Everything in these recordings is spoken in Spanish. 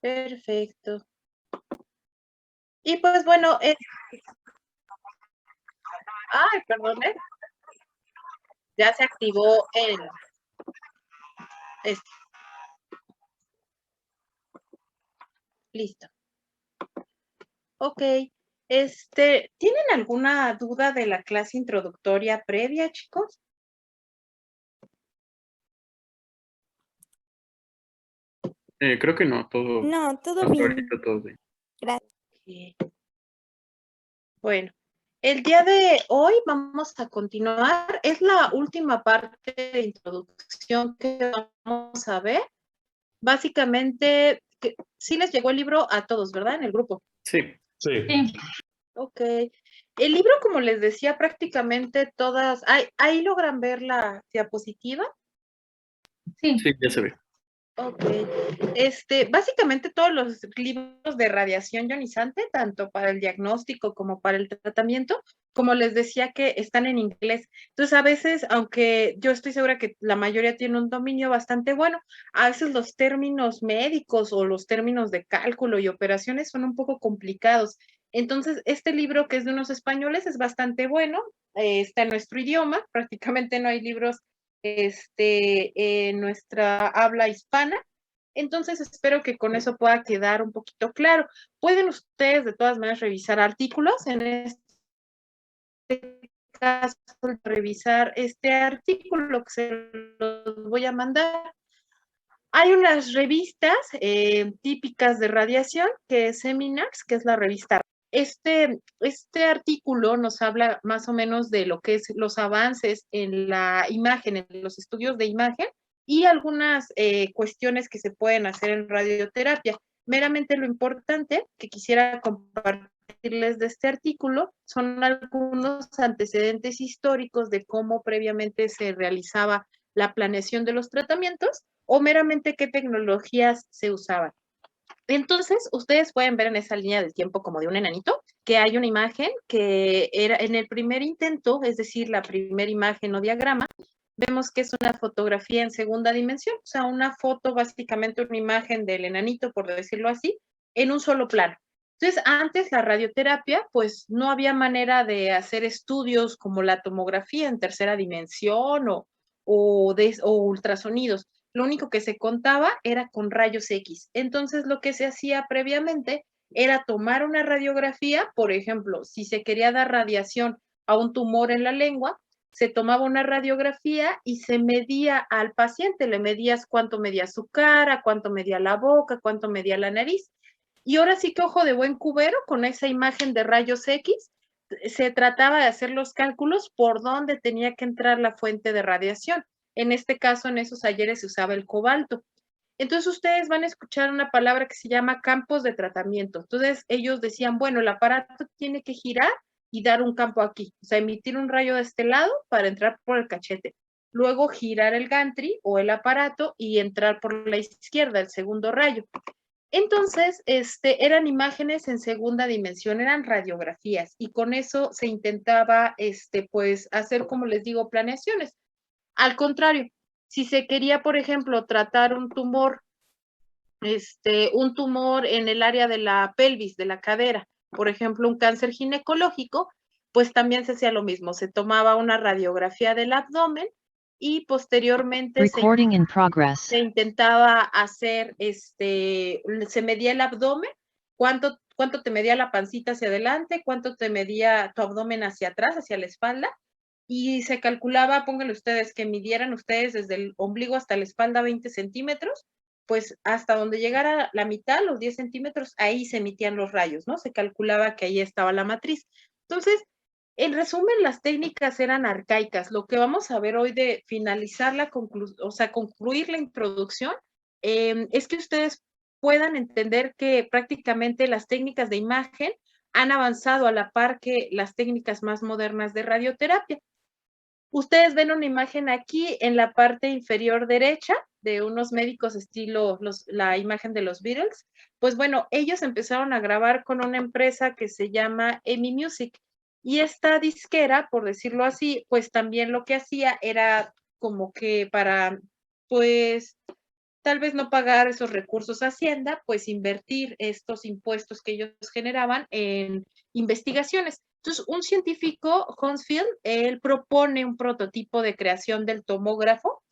Perfecto. Y pues bueno, ay, perdón, ya se activó es- listo. Ok. ¿Tienen alguna duda de la clase introductoria previa, chicos? Creo que no, No, todo hasta bien. ahorita todo bien. Gracias. Ok. Bueno, el día de hoy vamos a continuar. Es la última parte de introducción que vamos a ver. Básicamente, sí les llegó el libro a todos, ¿verdad? En el grupo. Sí. Sí. Ok. El libro, como les decía, prácticamente todas, ahí logran ver la diapositiva. Sí, ya se ve. Ok. Básicamente todos los libros de radiación ionizante, tanto para el diagnóstico como para el tratamiento, como les decía que están en inglés. Entonces, a veces, aunque yo estoy segura que la mayoría tiene un dominio bastante bueno, a veces los términos médicos o los términos de cálculo y operaciones son un poco complicados. Entonces, este libro que es de unos españoles es bastante bueno, está en nuestro idioma, prácticamente no hay libros en nuestra habla hispana. Entonces, espero que con eso pueda quedar un poquito claro. Pueden ustedes, de todas maneras, revisar artículos. En este caso, revisar este artículo que se los voy a mandar. Hay unas revistas típicas de radiación, que es Seminars, que es la revista. Este artículo nos habla más o menos de lo que es los avances en la imagen, en los estudios de imagen y algunas cuestiones que se pueden hacer en radioterapia. Meramente lo importante que quisiera compartirles de este artículo son algunos antecedentes históricos de cómo previamente se realizaba la planeación de los tratamientos o meramente qué tecnologías se usaban. Entonces, ustedes pueden ver en esa línea del tiempo como de un enanito, que hay una imagen que era en el primer intento, es decir, la primera imagen o diagrama, vemos que es una fotografía en segunda dimensión, o sea, una foto, básicamente una imagen del enanito, por decirlo así, en un solo plano. Entonces, antes la radioterapia, pues no había manera de hacer estudios como la tomografía en tercera dimensión o ultrasonidos. Lo único que se contaba era con rayos X. Entonces, lo que se hacía previamente era tomar una radiografía, por ejemplo, si se quería dar radiación a un tumor en la lengua, se tomaba una radiografía y se medía al paciente, le medías cuánto medía su cara, cuánto medía la boca, cuánto medía la nariz. Y ahora sí que ojo de buen cubero, con esa imagen de rayos X, se trataba de hacer los cálculos por dónde tenía que entrar la fuente de radiación. En este caso, en esos ayeres se usaba el cobalto. Entonces ustedes van a escuchar una palabra que se llama campos de tratamiento. Entonces ellos decían, bueno, el aparato tiene que girar y dar un campo aquí, o sea, emitir un rayo de este lado para entrar por el cachete. Luego girar el gantry o el aparato y entrar por la izquierda, el segundo rayo. Entonces, eran imágenes en segunda dimensión, eran radiografías, y con eso se intentaba, pues, hacer, como les digo, planeaciones. Al contrario, si se quería, por ejemplo, tratar un tumor en el área de la pelvis, de la cadera, por ejemplo, un cáncer ginecológico, pues también se hacía lo mismo, se tomaba una radiografía del abdomen y posteriormente se intentaba hacer, se medía el abdomen, cuánto te medía la pancita hacia adelante, cuánto te medía tu abdomen hacia atrás, hacia la espalda, y se calculaba, pónganle ustedes, que midieran ustedes desde el ombligo hasta la espalda 20 centímetros, pues hasta donde llegara la mitad, los 10 centímetros, ahí se emitían los rayos, ¿no? Se calculaba que ahí estaba la matriz. Entonces, en resumen, las técnicas eran arcaicas. Lo que vamos a ver hoy de finalizar o sea, concluir la introducción, es que ustedes puedan entender que prácticamente las técnicas de imagen han avanzado a la par que las técnicas más modernas de radioterapia. Ustedes ven una imagen aquí en la parte inferior derecha de unos médicos estilo la imagen de los Beatles. Pues bueno, ellos empezaron a grabar con una empresa que se llama EMI Music. Y esta disquera, por decirlo así, pues también lo que hacía era como que para, pues, tal vez no pagar esos recursos a Hacienda, pues invertir estos impuestos que ellos generaban en investigaciones. Entonces, un científico, Hounsfield, él propone un prototipo de creación del tomógrafo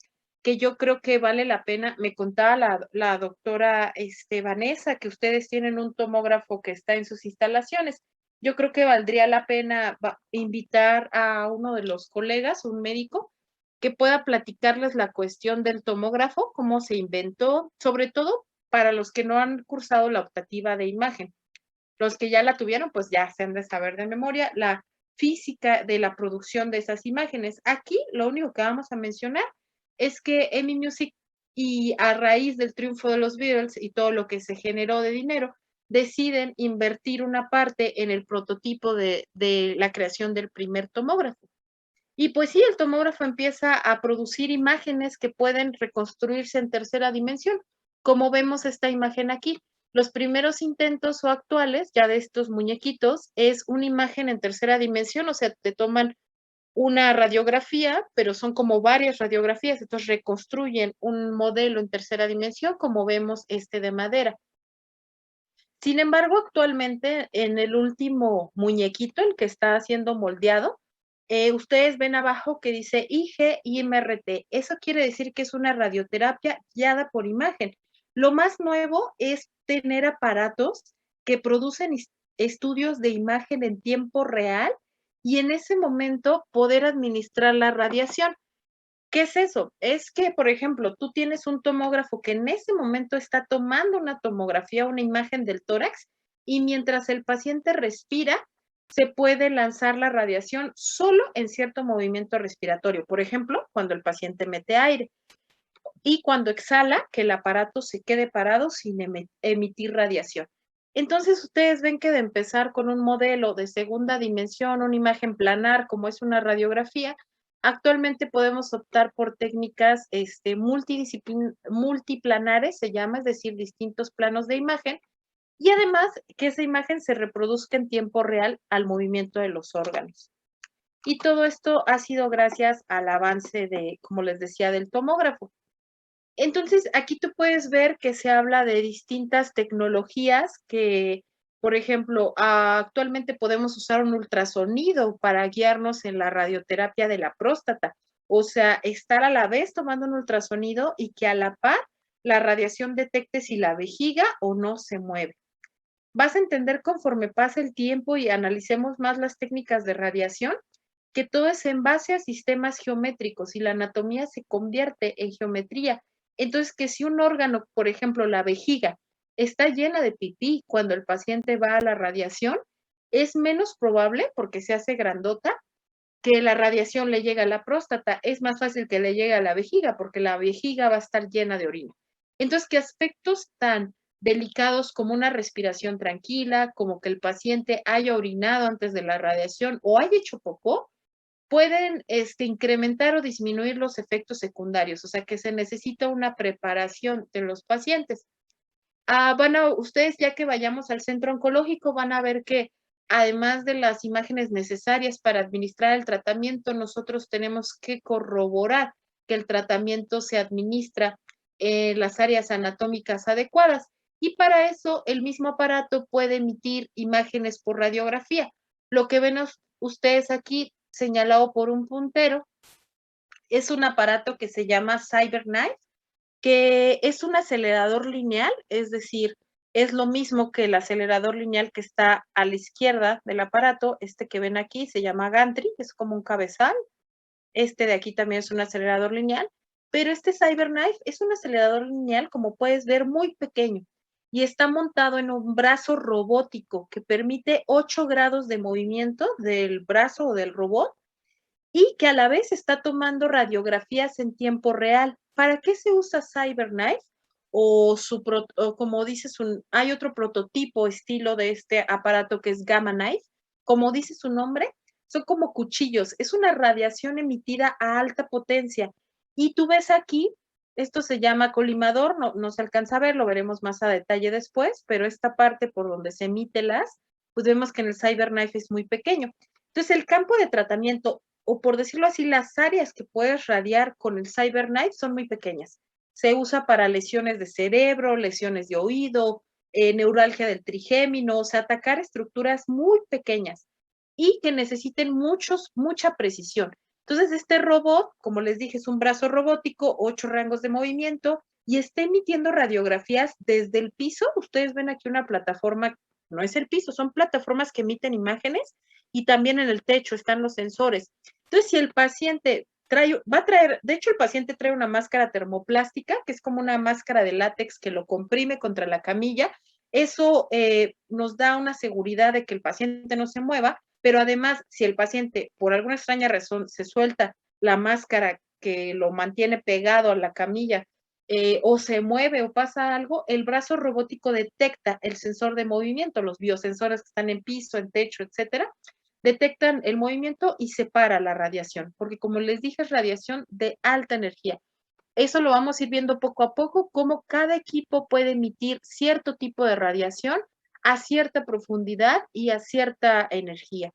que yo creo que vale la pena. Me contaba la doctora Vanessa que ustedes tienen un tomógrafo que está en sus instalaciones. Yo creo que valdría la pena invitar a uno de los colegas, un médico, que pueda platicarles la cuestión del tomógrafo, cómo se inventó, sobre todo para los que no han cursado la optativa de imagen. Los que ya la tuvieron, pues ya se han de saber de memoria la física de la producción de esas imágenes. Aquí lo único que vamos a mencionar es que EMI Music, y a raíz del triunfo de los Beatles y todo lo que se generó de dinero, deciden invertir una parte en el prototipo de la creación del primer tomógrafo. Y pues sí, el tomógrafo empieza a producir imágenes que pueden reconstruirse en tercera dimensión, como vemos esta imagen aquí. Los primeros intentos o actuales ya de estos muñequitos es una imagen en tercera dimensión, o sea, te toman una radiografía, pero son como varias radiografías, entonces reconstruyen un modelo en tercera dimensión, como vemos este de madera. Sin embargo, actualmente en el último muñequito, el que está siendo moldeado, ustedes ven abajo que dice IGIMRT. Eso quiere decir que es una radioterapia guiada por imagen. Lo más nuevo es tener aparatos que producen estudios de imagen en tiempo real y en ese momento poder administrar la radiación. ¿Qué es eso? Es que, por ejemplo, tú tienes un tomógrafo que en ese momento está tomando una tomografía, una imagen del tórax, y mientras el paciente respira, se puede lanzar la radiación solo en cierto movimiento respiratorio. Por ejemplo, cuando el paciente mete aire y cuando exhala, que el aparato se quede parado sin emitir radiación. Entonces, ustedes ven que de empezar con un modelo de segunda dimensión, una imagen planar, como es una radiografía, actualmente podemos optar por técnicas multiplanares, se llama, es decir, distintos planos de imagen, y además que esa imagen se reproduzca en tiempo real al movimiento de los órganos. Y todo esto ha sido gracias al avance de, como les decía, del tomógrafo. Entonces, aquí tú puedes ver que se habla de distintas tecnologías que, por ejemplo, actualmente podemos usar un ultrasonido para guiarnos en la radioterapia de la próstata. O sea, estar a la vez tomando un ultrasonido y que a la par la radiación detecte si la vejiga o no se mueve. Vas a entender conforme pasa el tiempo y analicemos más las técnicas de radiación, que todo es en base a sistemas geométricos y la anatomía se convierte en geometría. Entonces, que si un órgano, por ejemplo, la vejiga, está llena de pipí cuando el paciente va a la radiación, es menos probable, porque se hace grandota, que la radiación le llegue a la próstata. Es más fácil que le llegue a la vejiga, porque la vejiga va a estar llena de orina. Entonces, que aspectos tan delicados como una respiración tranquila, como que el paciente haya orinado antes de la radiación o haya hecho popó, pueden incrementar o disminuir los efectos secundarios, o sea que se necesita una preparación de los pacientes. Ustedes ya que vayamos al centro oncológico van a ver que además de las imágenes necesarias para administrar el tratamiento, nosotros tenemos que corroborar que el tratamiento se administra en las áreas anatómicas adecuadas. Y para eso el mismo aparato puede emitir imágenes por radiografía. Lo que ven ustedes aquí señalado por un puntero es un aparato que se llama CyberKnife, que es un acelerador lineal, es decir, es lo mismo que el acelerador lineal que está a la izquierda del aparato. Este que ven aquí se llama gantry, es como un cabezal. Este de aquí también es un acelerador lineal, pero este CyberKnife es un acelerador lineal, como puedes ver, muy pequeño y está montado en un brazo robótico que permite 8 grados de movimiento del brazo o del robot y que a la vez está tomando radiografías en tiempo real. ¿Para qué se usa CyberKnife? O como dices, hay otro prototipo estilo de este aparato que es Gamma Knife. Como dice su nombre, son como cuchillos. Es una radiación emitida a alta potencia. Y tú ves aquí, esto se llama colimador, no se alcanza a ver, lo veremos más a detalle después, pero esta parte por donde se emite pues vemos que en el CyberKnife es muy pequeño. Entonces, el campo de tratamiento, o por decirlo así, las áreas que puedes radiar con el CyberKnife son muy pequeñas. Se usa para lesiones de cerebro, lesiones de oído, neuralgia del trigémino, o sea, atacar estructuras muy pequeñas y que necesiten mucha precisión. Entonces, este robot, como les dije, es un brazo robótico, 8 rangos de movimiento y está emitiendo radiografías desde el piso. Ustedes ven aquí una plataforma, no es el piso, son plataformas que emiten imágenes y también en el techo están los sensores. Entonces, si el paciente de hecho, el paciente trae una máscara termoplástica, que es como una máscara de látex que lo comprime contra la camilla. Eso nos da una seguridad de que el paciente no se mueva, pero además, si el paciente por alguna extraña razón se suelta la máscara que lo mantiene pegado a la camilla o se mueve o pasa algo, el brazo robótico detecta el sensor de movimiento, los biosensores que están en piso, en techo, etcétera, detectan el movimiento y separa la radiación, porque como les dije, es radiación de alta energía. Eso lo vamos a ir viendo poco a poco, cómo cada equipo puede emitir cierto tipo de radiación a cierta profundidad y a cierta energía.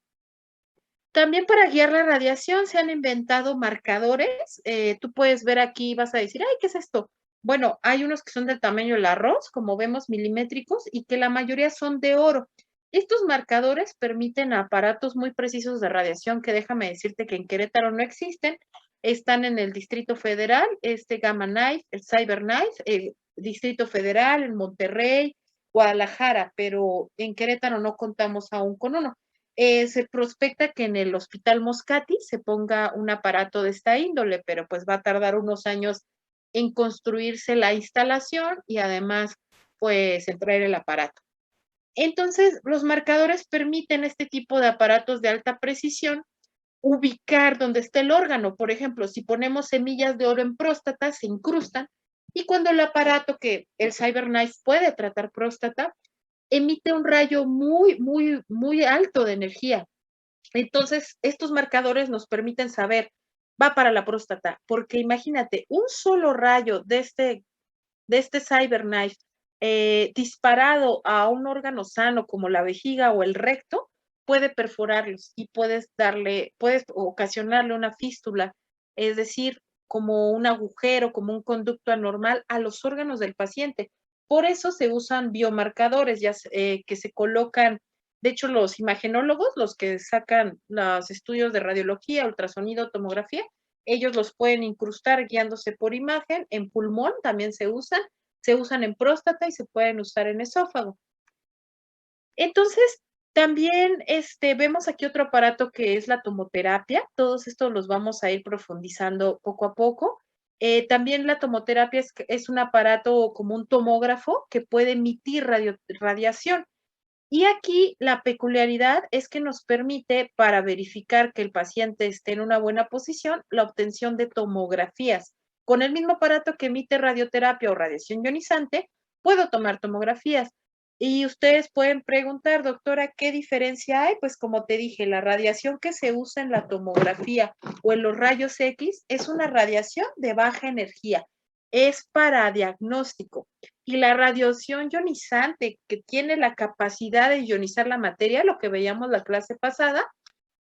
También para guiar la radiación se han inventado marcadores. Tú puedes ver aquí, vas a decir, ay, ¿qué es esto? Bueno, hay unos que son del tamaño del arroz, como vemos, milimétricos, y que la mayoría son de oro. Estos marcadores permiten aparatos muy precisos de radiación que déjame decirte que en Querétaro no existen. Están en el Distrito Federal, este Gamma Knife, el Cyber Knife, el Distrito Federal, en Monterrey, Guadalajara, pero en Querétaro no contamos aún con uno. Se prospecta que en el Hospital Moscati se ponga un aparato de esta índole, pero pues va a tardar unos años en construirse la instalación y además pues en traer el aparato. Entonces, los marcadores permiten este tipo de aparatos de alta precisión ubicar donde está el órgano. Por ejemplo, si ponemos semillas de oro en próstata, se incrustan y cuando el aparato que el CyberKnife puede tratar próstata, emite un rayo muy alto de energía. Entonces, estos marcadores nos permiten saber, va para la próstata, porque imagínate, un solo rayo de este CyberKnife disparado a un órgano sano como la vejiga o el recto, puede perforarlos y puedes ocasionarle una fístula, es decir, como un agujero, como un conducto anormal a los órganos del paciente. Por eso se usan biomarcadores que se colocan, de hecho los imagenólogos, los que sacan los estudios de radiología, ultrasonido, tomografía, ellos los pueden incrustar guiándose por imagen, en pulmón también se usan en próstata y se pueden usar en esófago. Entonces, también vemos aquí otro aparato que es la tomoterapia. Todos estos los vamos a ir profundizando poco a poco. También la tomoterapia es un aparato como un tomógrafo que puede emitir radiación. Y aquí la peculiaridad es que nos permite, para verificar que el paciente esté en una buena posición, la obtención de tomografías. Con el mismo aparato que emite radioterapia o radiación ionizante, puedo tomar tomografías. Y ustedes pueden preguntar, doctora, ¿qué diferencia hay? Pues como te dije, la radiación que se usa en la tomografía o en los rayos X es una radiación de baja energía, es para diagnóstico. Y la radiación ionizante, que tiene la capacidad de ionizar la materia, lo que veíamos la clase pasada,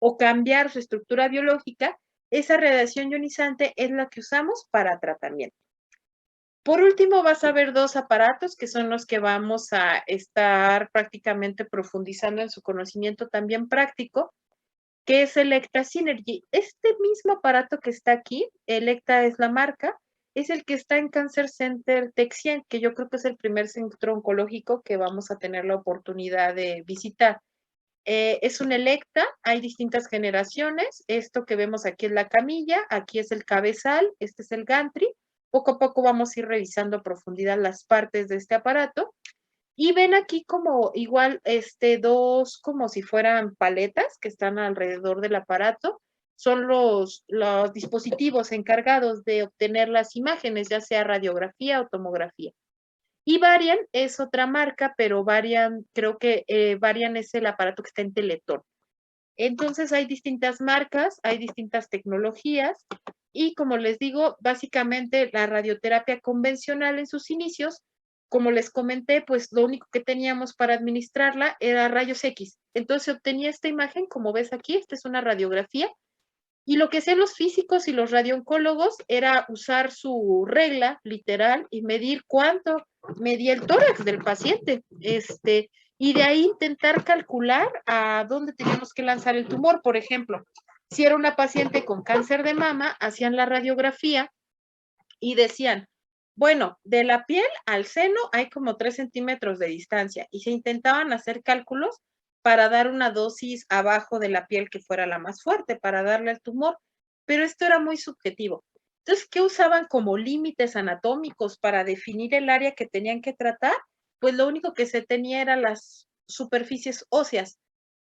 o cambiar su estructura biológica, esa radiación ionizante es la que usamos para tratamiento. Por último, vas a ver dos aparatos que son los que vamos a estar prácticamente profundizando en su conocimiento también práctico, que es Electa Synergy. Este mismo aparato que está aquí, Electa es la marca, es el que está en Cancer Center Texien, que yo creo que es el primer centro oncológico que vamos a tener la oportunidad de visitar. Es un Electa, hay distintas generaciones. Esto que vemos aquí es la camilla, aquí es el cabezal, este es el gantry. Poco a poco vamos a ir revisando a profundidad las partes de este aparato. Y ven aquí como igual, dos como si fueran paletas que están alrededor del aparato. Son los dispositivos encargados de obtener las imágenes, ya sea radiografía o tomografía. Y Varian es otra marca, pero Varian, creo que Varian es el aparato que está en Teletón. Entonces hay distintas marcas, hay distintas tecnologías y como les digo, básicamente la radioterapia convencional en sus inicios, como les comenté, pues lo único que teníamos para administrarla era rayos X. Entonces se obtenía esta imagen, como ves aquí, esta es una radiografía Y lo que hacían los físicos y los radiooncólogos era usar su regla literal y medir cuánto medía el tórax del paciente, y de ahí intentar calcular a dónde teníamos que lanzar el tumor. Por ejemplo, si era una paciente con cáncer de mama, hacían la radiografía y decían, bueno, de la piel al seno hay como 3 centímetros de distancia y se intentaban hacer cálculos para dar una dosis abajo de la piel que fuera la más fuerte, para darle al tumor, pero esto era muy subjetivo. Entonces, ¿qué usaban como límites anatómicos para definir el área que tenían que tratar? Pues lo único que se tenía eran las superficies óseas.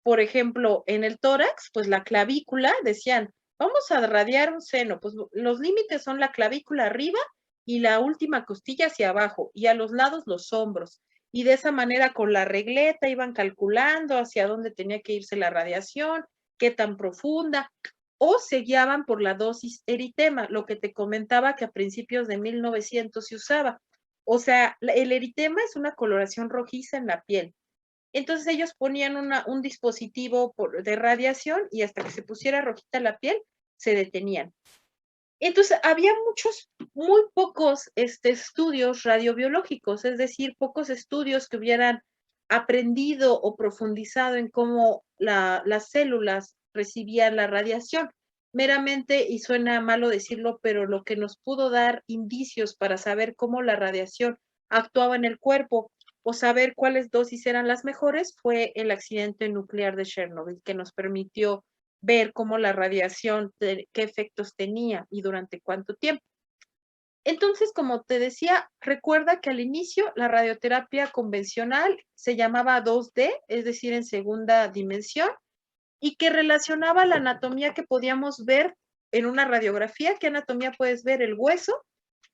Por ejemplo, en el tórax, pues la clavícula, decían, vamos a radiar un seno, pues los límites son la clavícula arriba y la última costilla hacia abajo, y a los lados los hombros. Y de esa manera con la regleta iban calculando hacia dónde tenía que irse la radiación, qué tan profunda, o se guiaban por la dosis eritema, lo que te comentaba que a principios de 1900 se usaba. O sea, el eritema es una coloración rojiza en la piel. Entonces ellos ponían un dispositivo de radiación y hasta que se pusiera rojita la piel, se detenían. Entonces había muy pocos estudios radiobiológicos, es decir, pocos estudios que hubieran aprendido o profundizado en cómo las células recibían la radiación. Meramente, y suena malo decirlo, pero lo que nos pudo dar indicios para saber cómo la radiación actuaba en el cuerpo o saber cuáles dosis eran las mejores fue el accidente nuclear de Chernobyl, que nos permitió ver cómo la radiación, qué efectos tenía y durante cuánto tiempo. Entonces, como te decía, recuerda que al inicio la radioterapia convencional se llamaba 2D, es decir, en segunda dimensión, y que relacionaba la anatomía que podíamos ver en una radiografía. ¿Qué anatomía puedes ver? El hueso,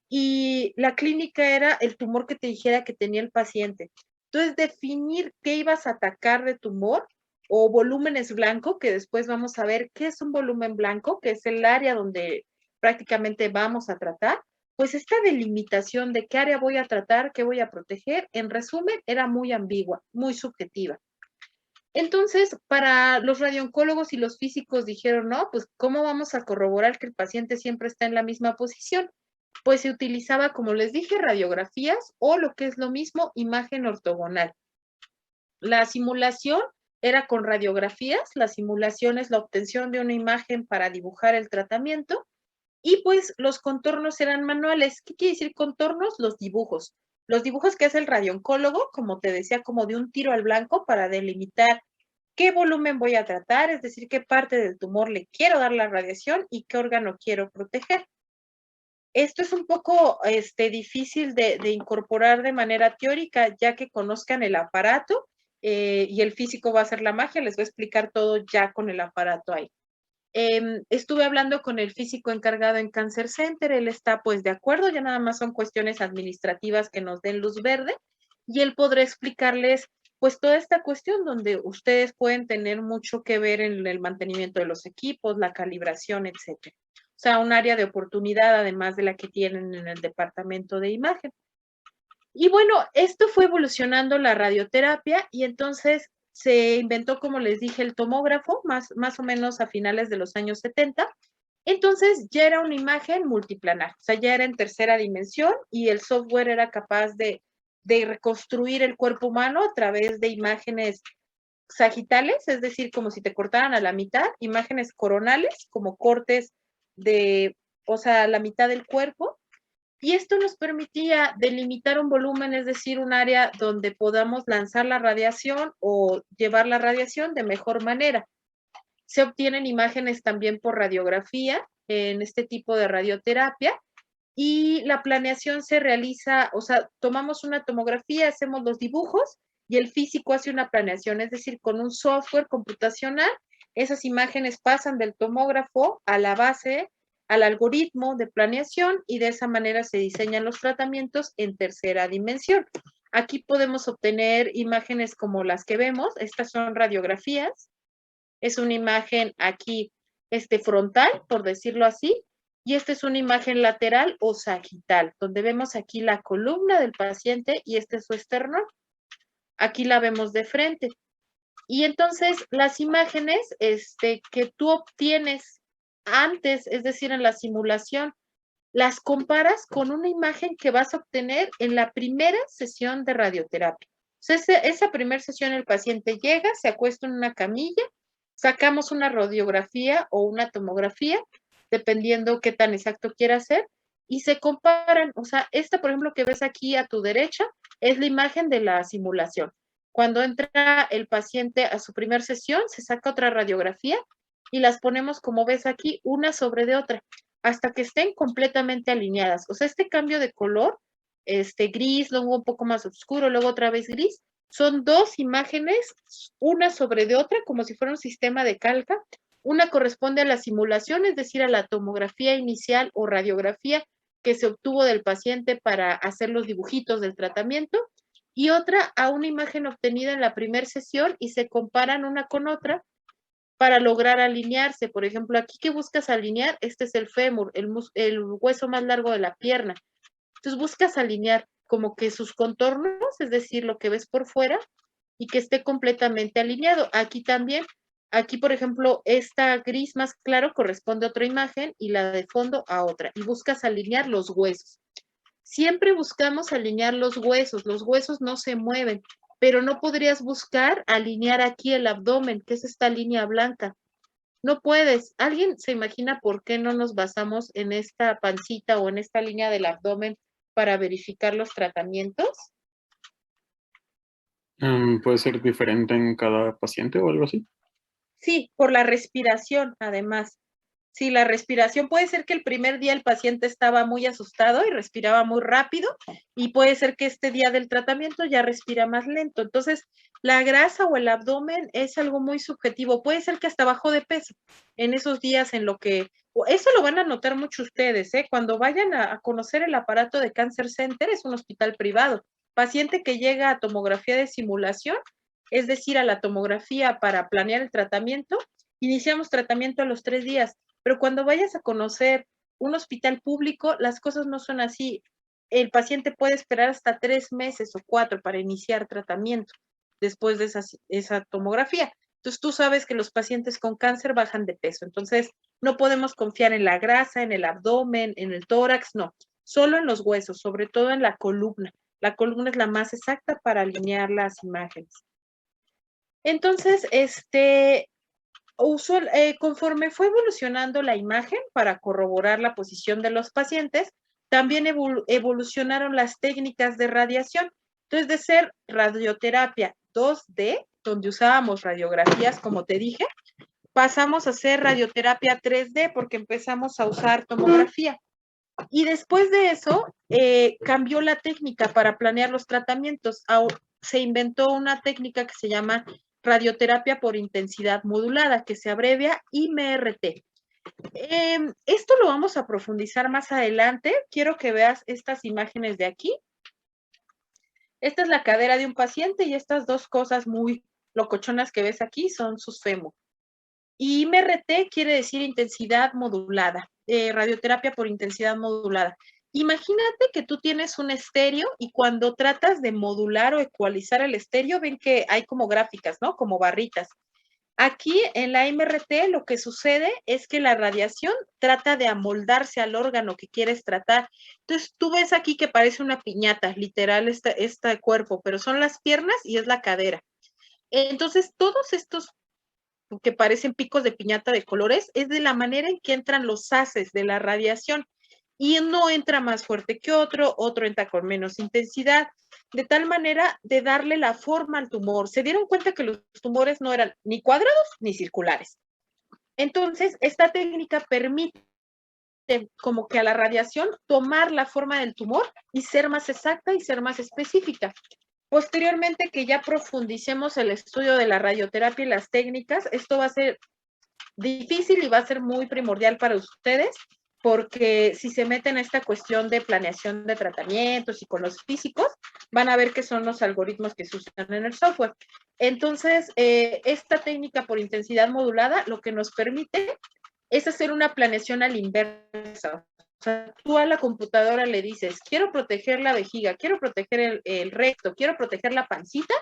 y la clínica era el tumor que te dijera que tenía el paciente. Entonces, definir qué ibas a atacar de tumor o volúmenes blanco, que después vamos a ver qué es un volumen blanco, que es el área donde prácticamente vamos a tratar, pues esta delimitación de qué área voy a tratar, qué voy a proteger, en resumen, era muy ambigua, muy subjetiva. Entonces, para los radiooncólogos y los físicos dijeron, no, pues, ¿cómo vamos a corroborar que el paciente siempre está en la misma posición? Pues se utilizaba, como les dije, radiografías o lo que es lo mismo, imagen ortogonal. La simulación era con radiografías, la simulación es la obtención de una imagen para dibujar el tratamiento y pues los contornos eran manuales. ¿Qué quiere decir contornos? Los dibujos. Los dibujos que hace el radiooncólogo, como te decía, como de un tiro al blanco para delimitar qué volumen voy a tratar, es decir, qué parte del tumor le quiero dar la radiación y qué órgano quiero proteger. Esto es un poco difícil de incorporar de manera teórica, ya que conozcan el aparato y el físico va a hacer la magia, les voy a explicar todo ya con el aparato ahí. Estuve hablando con el físico encargado en Cancer Center, él está pues de acuerdo, ya nada más son cuestiones administrativas que nos den luz verde y él podrá explicarles pues toda esta cuestión donde ustedes pueden tener mucho que ver en el mantenimiento de los equipos, la calibración, etcétera. O sea, un área de oportunidad además de la que tienen en el departamento de imagen. Y bueno, esto fue evolucionando la radioterapia y entonces se inventó, como les dije, el tomógrafo, más o menos a finales de los años 70. Entonces ya era una imagen multiplanar, o sea, ya era en tercera dimensión y el software era capaz de reconstruir el cuerpo humano a través de imágenes sagitales, es decir, como si te cortaran a la mitad, imágenes coronales, como cortes o sea, la mitad del cuerpo, y esto nos permitía delimitar un volumen, es decir, un área donde podamos lanzar la radiación o llevar la radiación de mejor manera. Se obtienen imágenes también por radiografía en este tipo de radioterapia y la planeación se realiza, o sea, tomamos una tomografía, hacemos los dibujos y el físico hace una planeación, es decir, con un software computacional, esas imágenes pasan del tomógrafo a la base, al algoritmo de planeación y de esa manera se diseñan los tratamientos en tercera dimensión. Aquí podemos obtener imágenes como las que vemos, estas son radiografías, es una imagen aquí frontal, por decirlo así, y esta es una imagen lateral o sagital, donde vemos aquí la columna del paciente y este es su esternón. Aquí la vemos de frente. Y entonces las imágenes que tú obtienes antes, es decir, en la simulación, las comparas con una imagen que vas a obtener en la primera sesión de radioterapia. O sea, esa primera sesión el paciente llega, se acuesta en una camilla, sacamos una radiografía o una tomografía, dependiendo qué tan exacto quiera hacer, y se comparan. O sea, esta, por ejemplo, que ves aquí a tu derecha, es la imagen de la simulación. Cuando entra el paciente a su primera sesión, se saca otra radiografía y las ponemos, como ves aquí, una sobre de otra, hasta que estén completamente alineadas. O sea, este cambio de color, gris, luego un poco más oscuro, luego otra vez gris, son dos imágenes, una sobre de otra, como si fuera un sistema de calca. Una corresponde a la simulación, es decir, a la tomografía inicial o radiografía que se obtuvo del paciente para hacer los dibujitos del tratamiento, y otra a una imagen obtenida en la primera sesión y se comparan una con otra para lograr alinearse. Por ejemplo, aquí que buscas alinear, este es el fémur, el hueso más largo de la pierna. Entonces buscas alinear como que sus contornos, es decir, lo que ves por fuera, y que esté completamente alineado. Aquí también, aquí por ejemplo, esta gris más claro corresponde a otra imagen y la de fondo a otra. Y buscas alinear los huesos. Siempre buscamos alinear los huesos no se mueven, pero no podrías buscar alinear aquí el abdomen, que es esta línea blanca. No puedes. ¿Alguien se imagina por qué no nos basamos en esta pancita o en esta línea del abdomen para verificar los tratamientos? ¿Puede ser diferente en cada paciente o algo así? Sí, por la respiración, además. Sí, la respiración puede ser que el primer día el paciente estaba muy asustado y respiraba muy rápido, y puede ser que este día del tratamiento ya respira más lento. Entonces, la grasa o el abdomen es algo muy subjetivo. Puede ser que hasta bajó de peso en esos días en lo que, eso lo van a notar mucho ustedes, ¿eh? Cuando vayan a conocer el aparato de Cancer Center, es un hospital privado. Paciente que llega a tomografía de simulación, es decir, a la tomografía para planear el tratamiento, iniciamos tratamiento a los 3 días. Pero cuando vayas a conocer un hospital público, las cosas no son así. El paciente puede esperar hasta 3 meses o 4 para iniciar tratamiento después de esa tomografía. Entonces, tú sabes que los pacientes con cáncer bajan de peso. Entonces, no podemos confiar en la grasa, en el abdomen, en el tórax, no. Solo en los huesos, sobre todo en la columna. La columna es la más exacta para alinear las imágenes. Entonces, conforme fue evolucionando la imagen para corroborar la posición de los pacientes, también evolucionaron las técnicas de radiación. Entonces, de ser radioterapia 2D, donde usábamos radiografías, como te dije, pasamos a hacer radioterapia 3D porque empezamos a usar tomografía. Y después de eso, cambió la técnica para planear los tratamientos. Se inventó una técnica que se llama radioterapia por intensidad modulada, que se abrevia IMRT. Esto lo vamos a profundizar más adelante. Quiero que veas estas imágenes de aquí. Esta es la cadera de un paciente y estas dos cosas muy locochonas que ves aquí son sus fémur. Y IMRT quiere decir intensidad modulada, radioterapia por intensidad modulada. Imagínate que tú tienes un estéreo y cuando tratas de modular o ecualizar el estéreo, ven que hay como gráficas, ¿no? Como barritas. Aquí en la MRT lo que sucede es que la radiación trata de amoldarse al órgano que quieres tratar. Entonces tú ves aquí que parece una piñata, literal, este cuerpo, pero son las piernas y es la cadera. Entonces todos estos que parecen picos de piñata de colores, es de la manera en que entran los haces de la radiación. Y uno entra más fuerte que otro entra con menos intensidad, de tal manera de darle la forma al tumor. Se dieron cuenta que los tumores no eran ni cuadrados ni circulares. Entonces, esta técnica permite como que a la radiación tomar la forma del tumor y ser más exacta y ser más específica. Posteriormente, que ya profundicemos el estudio de la radioterapia y las técnicas, esto va a ser difícil y va a ser muy primordial para ustedes, porque si se meten a esta cuestión de planeación de tratamientos y con los físicos, van a ver que son los algoritmos que se usan en el software. Entonces, esta técnica por intensidad modulada lo que nos permite es hacer una planeación a la inversa. O sea, tú a la computadora le dices, quiero proteger la vejiga, quiero proteger el recto, quiero proteger la pancita,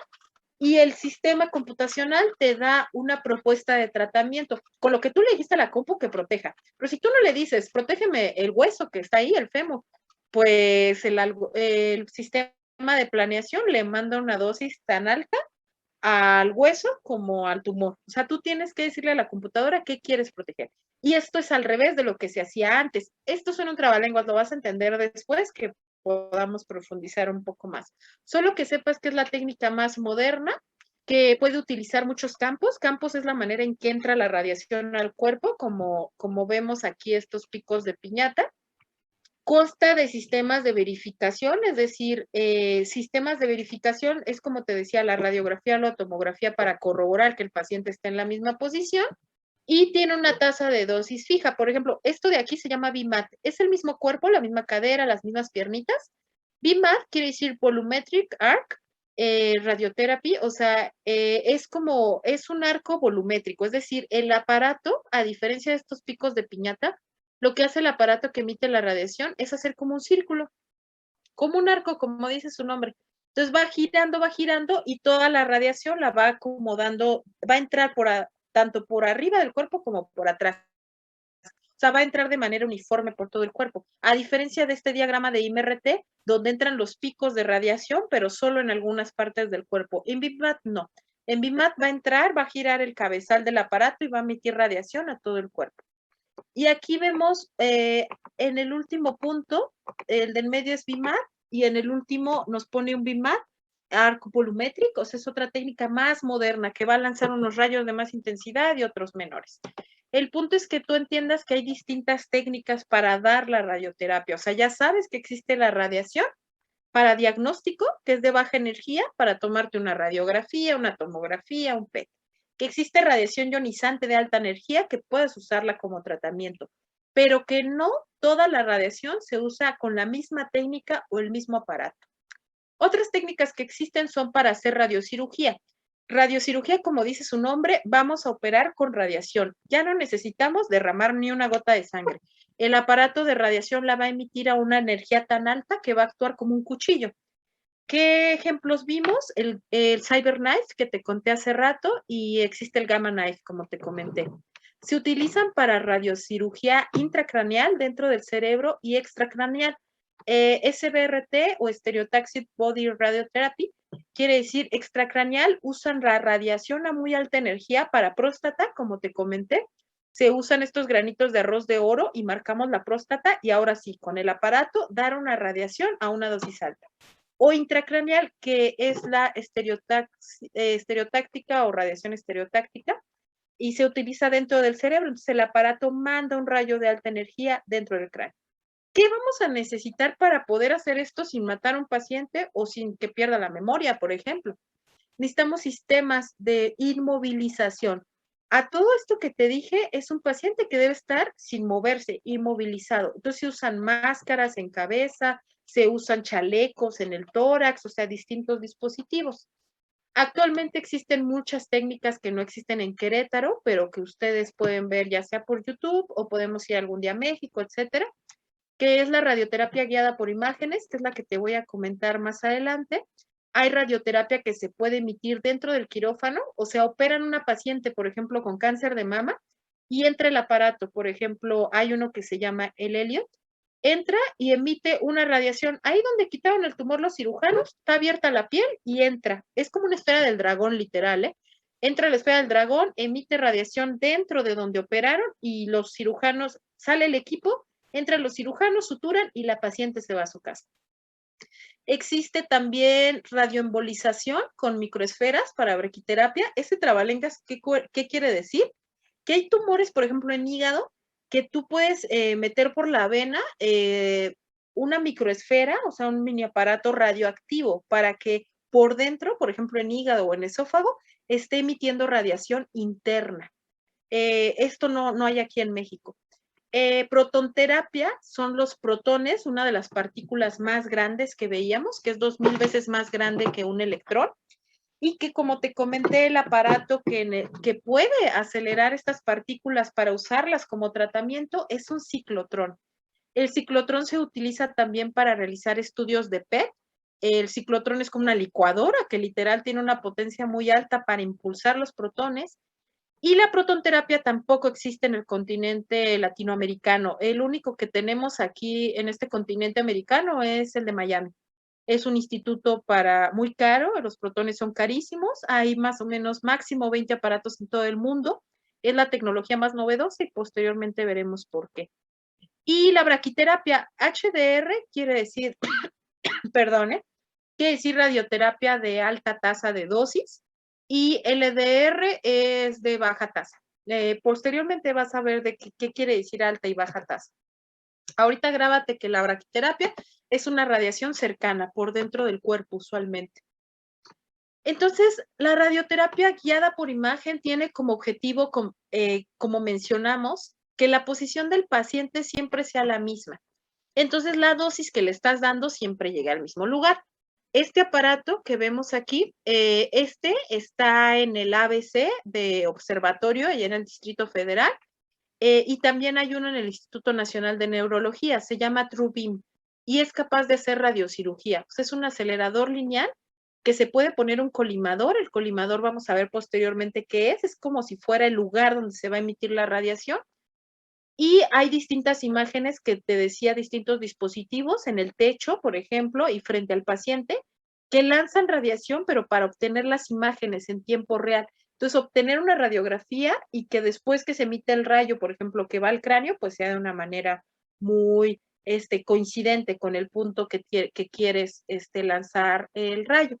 y el sistema computacional te da una propuesta de tratamiento, con lo que tú le dijiste a la compu que proteja. Pero si tú no le dices, protégeme el hueso que está ahí, el fémur, pues el sistema de planeación le manda una dosis tan alta al hueso como al tumor. O sea, tú tienes que decirle a la computadora qué quieres proteger. Y esto es al revés de lo que se hacía antes. Esto suena un trabalenguas, lo vas a entender después que podamos profundizar un poco más. Solo que sepas que es la técnica más moderna, que puede utilizar muchos campos. Campos es la manera en que entra la radiación al cuerpo, como vemos aquí estos picos de piñata. Consta de sistemas de verificación, es decir, sistemas de verificación es como te decía, la radiografía o la tomografía para corroborar que el paciente está en la misma posición y tiene una tasa de dosis fija. Por ejemplo, esto de aquí se llama BIMAT. Es el mismo cuerpo, la misma cadera, las mismas piernitas. BIMAT quiere decir Volumetric Arc Radiotherapy, o sea, es un arco volumétrico, es decir, el aparato, a diferencia de estos picos de piñata, lo que hace el aparato que emite la radiación es hacer como un círculo, como un arco, como dice su nombre. Entonces va girando y toda la radiación la va acomodando, va a entrar tanto por arriba del cuerpo como por atrás. O sea, va a entrar de manera uniforme por todo el cuerpo. A diferencia de este diagrama de IMRT, donde entran los picos de radiación, pero solo en algunas partes del cuerpo. En BIMAT no. En BIMAT va a entrar, va a girar el cabezal del aparato y va a emitir radiación a todo el cuerpo. Y aquí vemos en el último punto, el del medio es BIMAT, y en el último nos pone un BIMAT arco volumétrico, o sea, es otra técnica más moderna que va a lanzar unos rayos de más intensidad y otros menores. El punto es que tú entiendas que hay distintas técnicas para dar la radioterapia, o sea, ya sabes que existe la radiación para diagnóstico, que es de baja energía, para tomarte una radiografía, una tomografía, un PET. Que existe radiación ionizante de alta energía, que puedes usarla como tratamiento, pero que no toda la radiación se usa con la misma técnica o el mismo aparato. Otras técnicas que existen son para hacer radiocirugía. Radiocirugía, como dice su nombre, vamos a operar con radiación. Ya no necesitamos derramar ni una gota de sangre. El aparato de radiación la va a emitir a una energía tan alta que va a actuar como un cuchillo. ¿Qué ejemplos vimos? El CyberKnife que te conté hace rato y existe el Gamma Knife, como te comenté. Se utilizan para radiocirugía intracraneal dentro del cerebro y extracraneal. SBRT o Stereotactic Body Radiotherapy quiere decir extracraneal, usan la radiación a muy alta energía para próstata, como te comenté. Se usan estos granitos de arroz de oro y marcamos la próstata y ahora sí, con el aparato, dar una radiación a una dosis alta. O intracraneal, que es la estereotáctica o radiación estereotáctica, y se utiliza dentro del cerebro. Entonces el aparato manda un rayo de alta energía dentro del cráneo. ¿Qué vamos a necesitar para poder hacer esto sin matar a un paciente o sin que pierda la memoria, por ejemplo? Necesitamos sistemas de inmovilización. A todo esto que te dije es un paciente que debe estar sin moverse, inmovilizado. Entonces se usan máscaras en cabeza, se usan chalecos en el tórax, o sea, distintos dispositivos. Actualmente existen muchas técnicas que no existen en Querétaro, pero que ustedes pueden ver ya sea por YouTube o podemos ir algún día a México, etcétera, que es la radioterapia guiada por imágenes, que es la que te voy a comentar más adelante. Hay radioterapia que se puede emitir dentro del quirófano, o sea, operan una paciente, por ejemplo, con cáncer de mama, y entra el aparato, por ejemplo, hay uno que se llama el Elliot, entra y emite una radiación. Ahí donde quitaron el tumor los cirujanos, está abierta la piel y entra. Es como una esfera del dragón, literal, ¿eh? Entra la esfera del dragón, emite radiación dentro de donde operaron y los cirujanos, sale el equipo, entran los cirujanos, suturan y la paciente se va a su casa. Existe también radioembolización con microesferas para braquiterapia. Este trabalenguas, ¿qué quiere decir? Que hay tumores, por ejemplo, en hígado, que tú puedes meter por la vena una microesfera, o sea, un mini aparato radioactivo para que por dentro, por ejemplo, en hígado o en esófago, esté emitiendo radiación interna. Esto no hay aquí en México. Protonterapia son los protones, una de las partículas más grandes que veíamos, que es 2000 veces más grande que un electrón, y que como te comenté, el aparato que puede acelerar estas partículas para usarlas como tratamiento es un ciclotrón. El ciclotrón se utiliza también para realizar estudios de PET, El ciclotrón es como una licuadora que literal tiene una potencia muy alta para impulsar los protones. Y la protonterapia tampoco existe en el continente latinoamericano. El único que tenemos aquí en este continente americano es el de Miami. Es un instituto muy caro, los protones son carísimos, hay más o menos máximo 20 aparatos en todo el mundo. Es la tecnología más novedosa y posteriormente veremos por qué. Y la braquiterapia HDR quiere decir, perdone, quiere decir radioterapia de alta tasa de dosis y LDR es de baja tasa. Posteriormente vas a ver de qué quiere decir alta y baja tasa. Ahorita grábate que la braquiterapia es una radiación cercana por dentro del cuerpo usualmente. Entonces, la radioterapia guiada por imagen tiene como objetivo, como mencionamos, que la posición del paciente siempre sea la misma. Entonces, la dosis que le estás dando siempre llega al mismo lugar. Este aparato que vemos aquí, este está en el ABC de Observatorio, allá en el Distrito Federal, y también hay uno en el Instituto Nacional de Neurología, se llama TrueBeam, y es capaz de hacer radiocirugía. Pues es un acelerador lineal que se puede poner un colimador. El colimador vamos a ver posteriormente qué es como si fuera el lugar donde se va a emitir la radiación. Y hay distintas imágenes que te decía, distintos dispositivos en el techo, por ejemplo, y frente al paciente, que lanzan radiación, pero para obtener las imágenes en tiempo real. Entonces, obtener una radiografía y que después que se emite el rayo, por ejemplo, que va al cráneo, pues sea de una manera muy coincidente con el punto que quieres lanzar el rayo.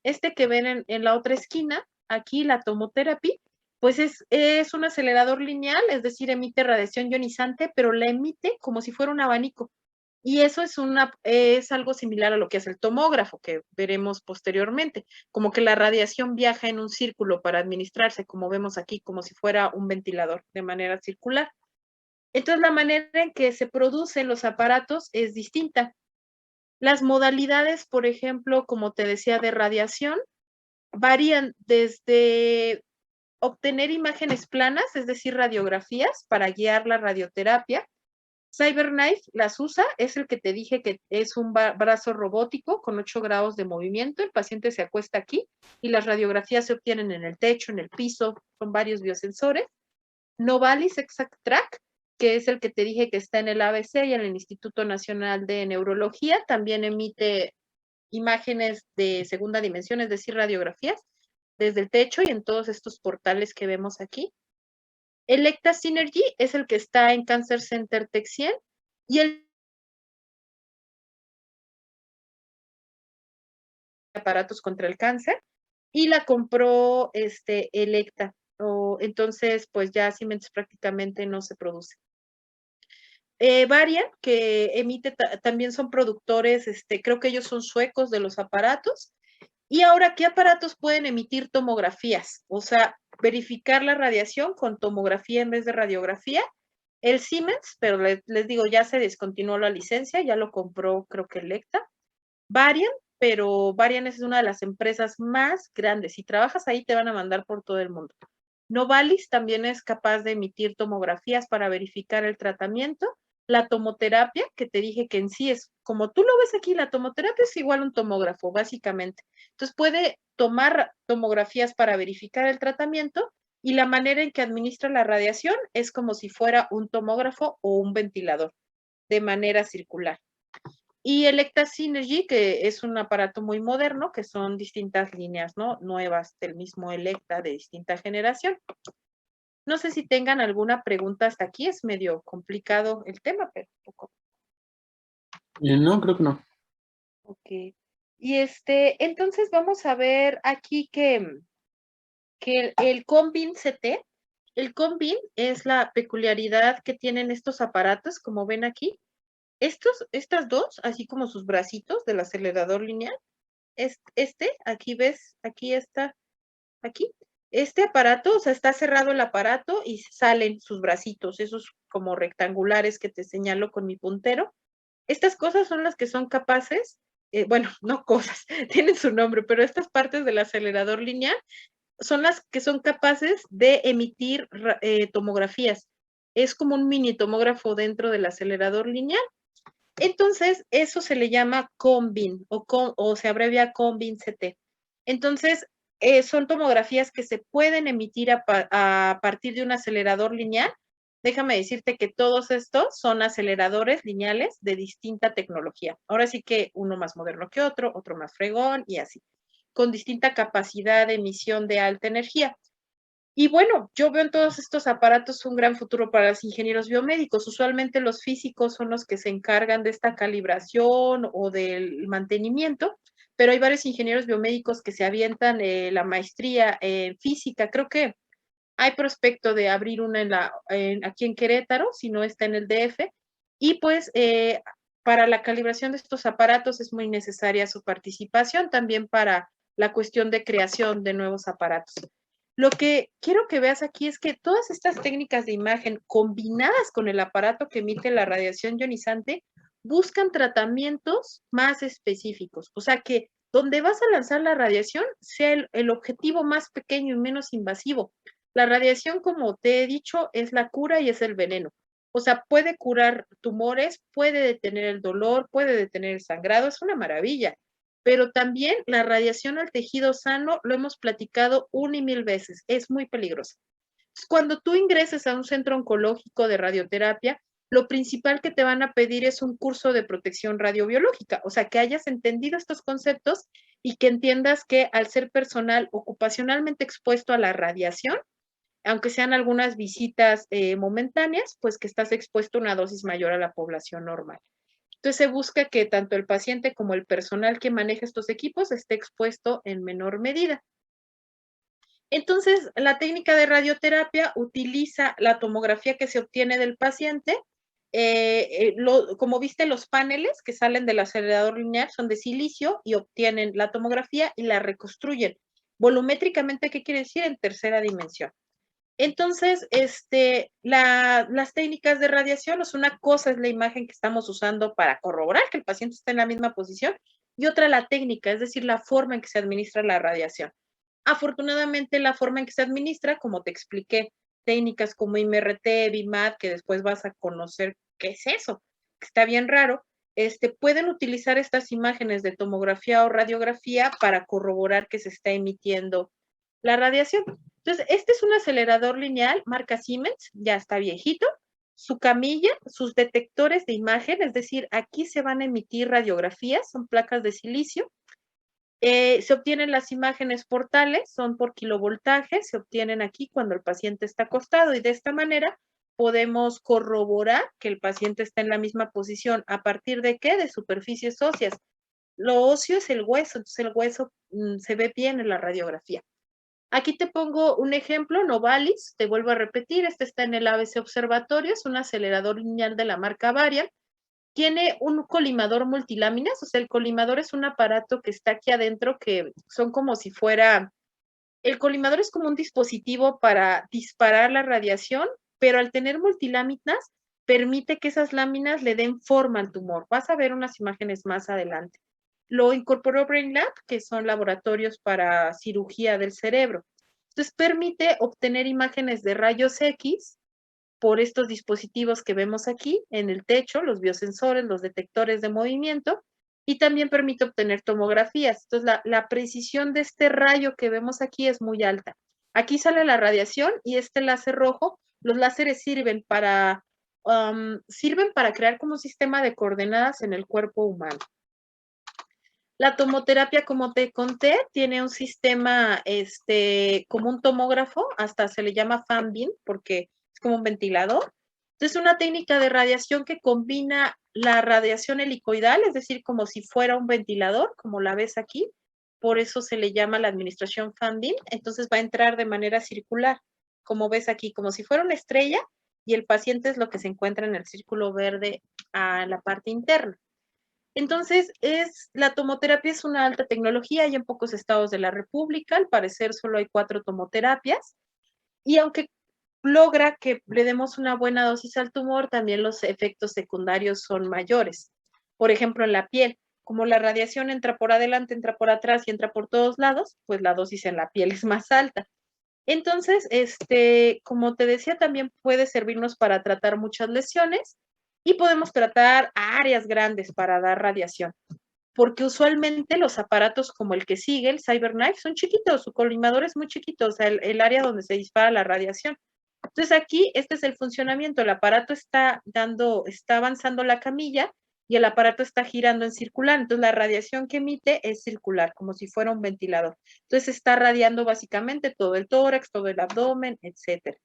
Este que ven en la otra esquina, aquí la tomoterapia, pues es un acelerador lineal, es decir, emite radiación ionizante, pero la emite como si fuera un abanico. Y eso es algo similar a lo que hace el tomógrafo, que veremos posteriormente, como que la radiación viaja en un círculo para administrarse, como vemos aquí, como si fuera un ventilador de manera circular. Entonces, la manera en que se producen los aparatos es distinta. Las modalidades, por ejemplo, como te decía, de radiación, varían desde obtener imágenes planas, es decir, radiografías para guiar la radioterapia. CyberKnife las usa, es el que te dije que es un brazo robótico con 8 grados de movimiento. El paciente se acuesta aquí y las radiografías se obtienen en el techo, en el piso, con varios biosensores. Novalis Exact Track, que es el que te dije que está en el ABC y en el Instituto Nacional de Neurología, también emite imágenes de segunda dimensión, es decir, radiografías, desde el techo y en todos estos portales que vemos aquí. Electa Synergy es el que está en Cancer Center Texien y el aparatos contra el cáncer y la compró Electa. Entonces, pues ya Siemens prácticamente no se produce. Varian, que emite, también son productores, creo que ellos son suecos de los aparatos. Y ahora, ¿qué aparatos pueden emitir tomografías? O sea, verificar la radiación con tomografía en vez de radiografía. El Siemens, pero les digo, ya se descontinuó la licencia, ya lo compró, creo que Electa. Varian, pero Varian es una de las empresas más grandes. Si trabajas ahí, te van a mandar por todo el mundo. Novalis también es capaz de emitir tomografías para verificar el tratamiento. La tomoterapia, que te dije que en sí es, como tú lo ves aquí, la tomoterapia es igual a un tomógrafo, básicamente. Entonces puede tomar tomografías para verificar el tratamiento y la manera en que administra la radiación es como si fuera un tomógrafo o un ventilador, de manera circular. Y Electa Synergy, que es un aparato muy moderno, que son distintas líneas, ¿no? Nuevas del mismo Electa de distinta generación. No sé si tengan alguna pregunta hasta aquí, es medio complicado el tema, pero poco. No, creo que no. Ok. Y entonces vamos a ver aquí que el Combin CT, el Combin es la peculiaridad que tienen estos aparatos, como ven aquí. Estas dos, así como sus bracitos del acelerador lineal, aquí ves, aquí está, aquí. Este aparato, o sea, está cerrado el aparato y salen sus bracitos, esos como rectangulares que te señalo con mi puntero. Estas cosas son las que son capaces, bueno, no cosas, tienen su nombre, pero estas partes del acelerador lineal son las que son capaces de emitir tomografías. Es como un mini tomógrafo dentro del acelerador lineal. Entonces, eso se le llama COMBIN o se abrevia COMBIN-CT. Entonces, son tomografías que se pueden emitir a partir de un acelerador lineal. Déjame decirte que todos estos son aceleradores lineales de distinta tecnología. Ahora sí que uno más moderno que otro más fregón y así, con distinta capacidad de emisión de alta energía. Y bueno, yo veo en todos estos aparatos un gran futuro para los ingenieros biomédicos. Usualmente los físicos son los que se encargan de esta calibración o del mantenimiento, pero hay varios ingenieros biomédicos que se avientan la maestría en física. Creo que hay prospecto de abrir una aquí en Querétaro, si no está en el DF, y pues para la calibración de estos aparatos es muy necesaria su participación, también para la cuestión de creación de nuevos aparatos. Lo que quiero que veas aquí es que todas estas técnicas de imagen combinadas con el aparato que emite la radiación ionizante buscan tratamientos más específicos, o sea que donde vas a lanzar la radiación sea el objetivo más pequeño y menos invasivo. La radiación, como te he dicho, es la cura y es el veneno. O sea, puede curar tumores, puede detener el dolor, puede detener el sangrado, es una maravilla. Pero también la radiación al tejido sano, lo hemos platicado 1,000 veces, es muy peligrosa. Cuando tú ingreses a un centro oncológico de radioterapia, lo principal que te van a pedir es un curso de protección radiobiológica, o sea, que hayas entendido estos conceptos y que entiendas que al ser personal ocupacionalmente expuesto a la radiación, aunque sean algunas visitas momentáneas, pues que estás expuesto a una dosis mayor a la población normal. Entonces se busca que tanto el paciente como el personal que maneja estos equipos esté expuesto en menor medida. Entonces, la técnica de radioterapia utiliza la tomografía que se obtiene del paciente. Como viste, los paneles que salen del acelerador lineal son de silicio y obtienen la tomografía y la reconstruyen. Volumétricamente, ¿qué quiere decir? En tercera dimensión. Entonces, las técnicas de radiación, o sea, una cosa es la imagen que estamos usando para corroborar que el paciente está en la misma posición y otra la técnica, es decir, la forma en que se administra la radiación. Afortunadamente, la forma en que se administra, como te expliqué, técnicas como IMRT, BIMAT, que después vas a conocer qué es eso, que está bien raro, pueden utilizar estas imágenes de tomografía o radiografía para corroborar que se está emitiendo la radiación. Entonces, este es un acelerador lineal marca Siemens, ya está viejito, su camilla, sus detectores de imagen, es decir, aquí se van a emitir radiografías, son placas de silicio. Se obtienen las imágenes portales, son por kilovoltaje, se obtienen aquí cuando el paciente está acostado y de esta manera podemos corroborar que el paciente está en la misma posición. ¿A partir de qué? De superficies óseas. Lo óseo es el hueso, entonces el hueso se ve bien en la radiografía. Aquí te pongo un ejemplo, Novalis, te vuelvo a repetir, este está en el ABC Observatorio, es un acelerador lineal de la marca Varian, tiene un colimador multiláminas, o sea, el colimador es un aparato que está aquí adentro que son como si fuera, el colimador es como un dispositivo para disparar la radiación, pero al tener multiláminas, permite que esas láminas le den forma al tumor. Vas a ver unas imágenes más adelante. Lo incorporó BrainLab, que son laboratorios para cirugía del cerebro. Entonces, permite obtener imágenes de rayos X por estos dispositivos que vemos aquí en el techo, los biosensores, los detectores de movimiento, y también permite obtener tomografías. Entonces, la precisión de este rayo que vemos aquí es muy alta. Aquí sale la radiación y este láser rojo, los láseres sirven para crear como un sistema de coordenadas en el cuerpo humano. La tomoterapia, como te conté, tiene un sistema, como un tomógrafo, hasta se le llama fan beam, porque es como un ventilador. Entonces, una técnica de radiación que combina la radiación helicoidal, es decir, como si fuera un ventilador, como la ves aquí, por eso se le llama la administración fan beam, entonces va a entrar de manera circular, como ves aquí, como si fuera una estrella, y el paciente es lo que se encuentra en el círculo verde a la parte interna. Entonces, la tomoterapia es una alta tecnología, hay en pocos estados de la República, al parecer solo hay 4 tomoterapias, y aunque logra que le demos una buena dosis al tumor, también los efectos secundarios son mayores. Por ejemplo, en la piel, como la radiación entra por adelante, entra por atrás y entra por todos lados, pues la dosis en la piel es más alta. Entonces, como te decía, también puede servirnos para tratar muchas lesiones. y podemos tratar a áreas grandes para dar radiación, porque usualmente los aparatos como el que sigue, el CyberKnife, son chiquitos, su colimador es muy chiquito, o sea, el área donde se dispara la radiación. Entonces aquí este es el funcionamiento, el aparato está avanzando la camilla y el aparato está girando en circular, entonces la radiación que emite es circular, como si fuera un ventilador. Entonces está radiando básicamente todo el tórax, todo el abdomen, etcétera.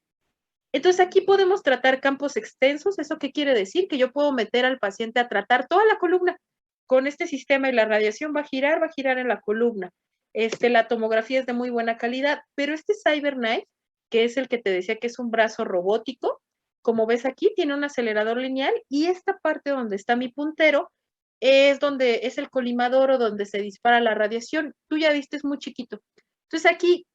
Entonces aquí podemos tratar campos extensos. ¿Eso qué quiere decir? Que yo puedo meter al paciente a tratar toda la columna con este sistema y la radiación va a girar en la columna. La tomografía es de muy buena calidad, pero este CyberKnife, que es el que te decía que es un brazo robótico, como ves aquí, tiene un acelerador lineal y esta parte donde está mi puntero es donde es el colimador o donde se dispara la radiación. Tú ya viste, es muy chiquito. Entonces aquí,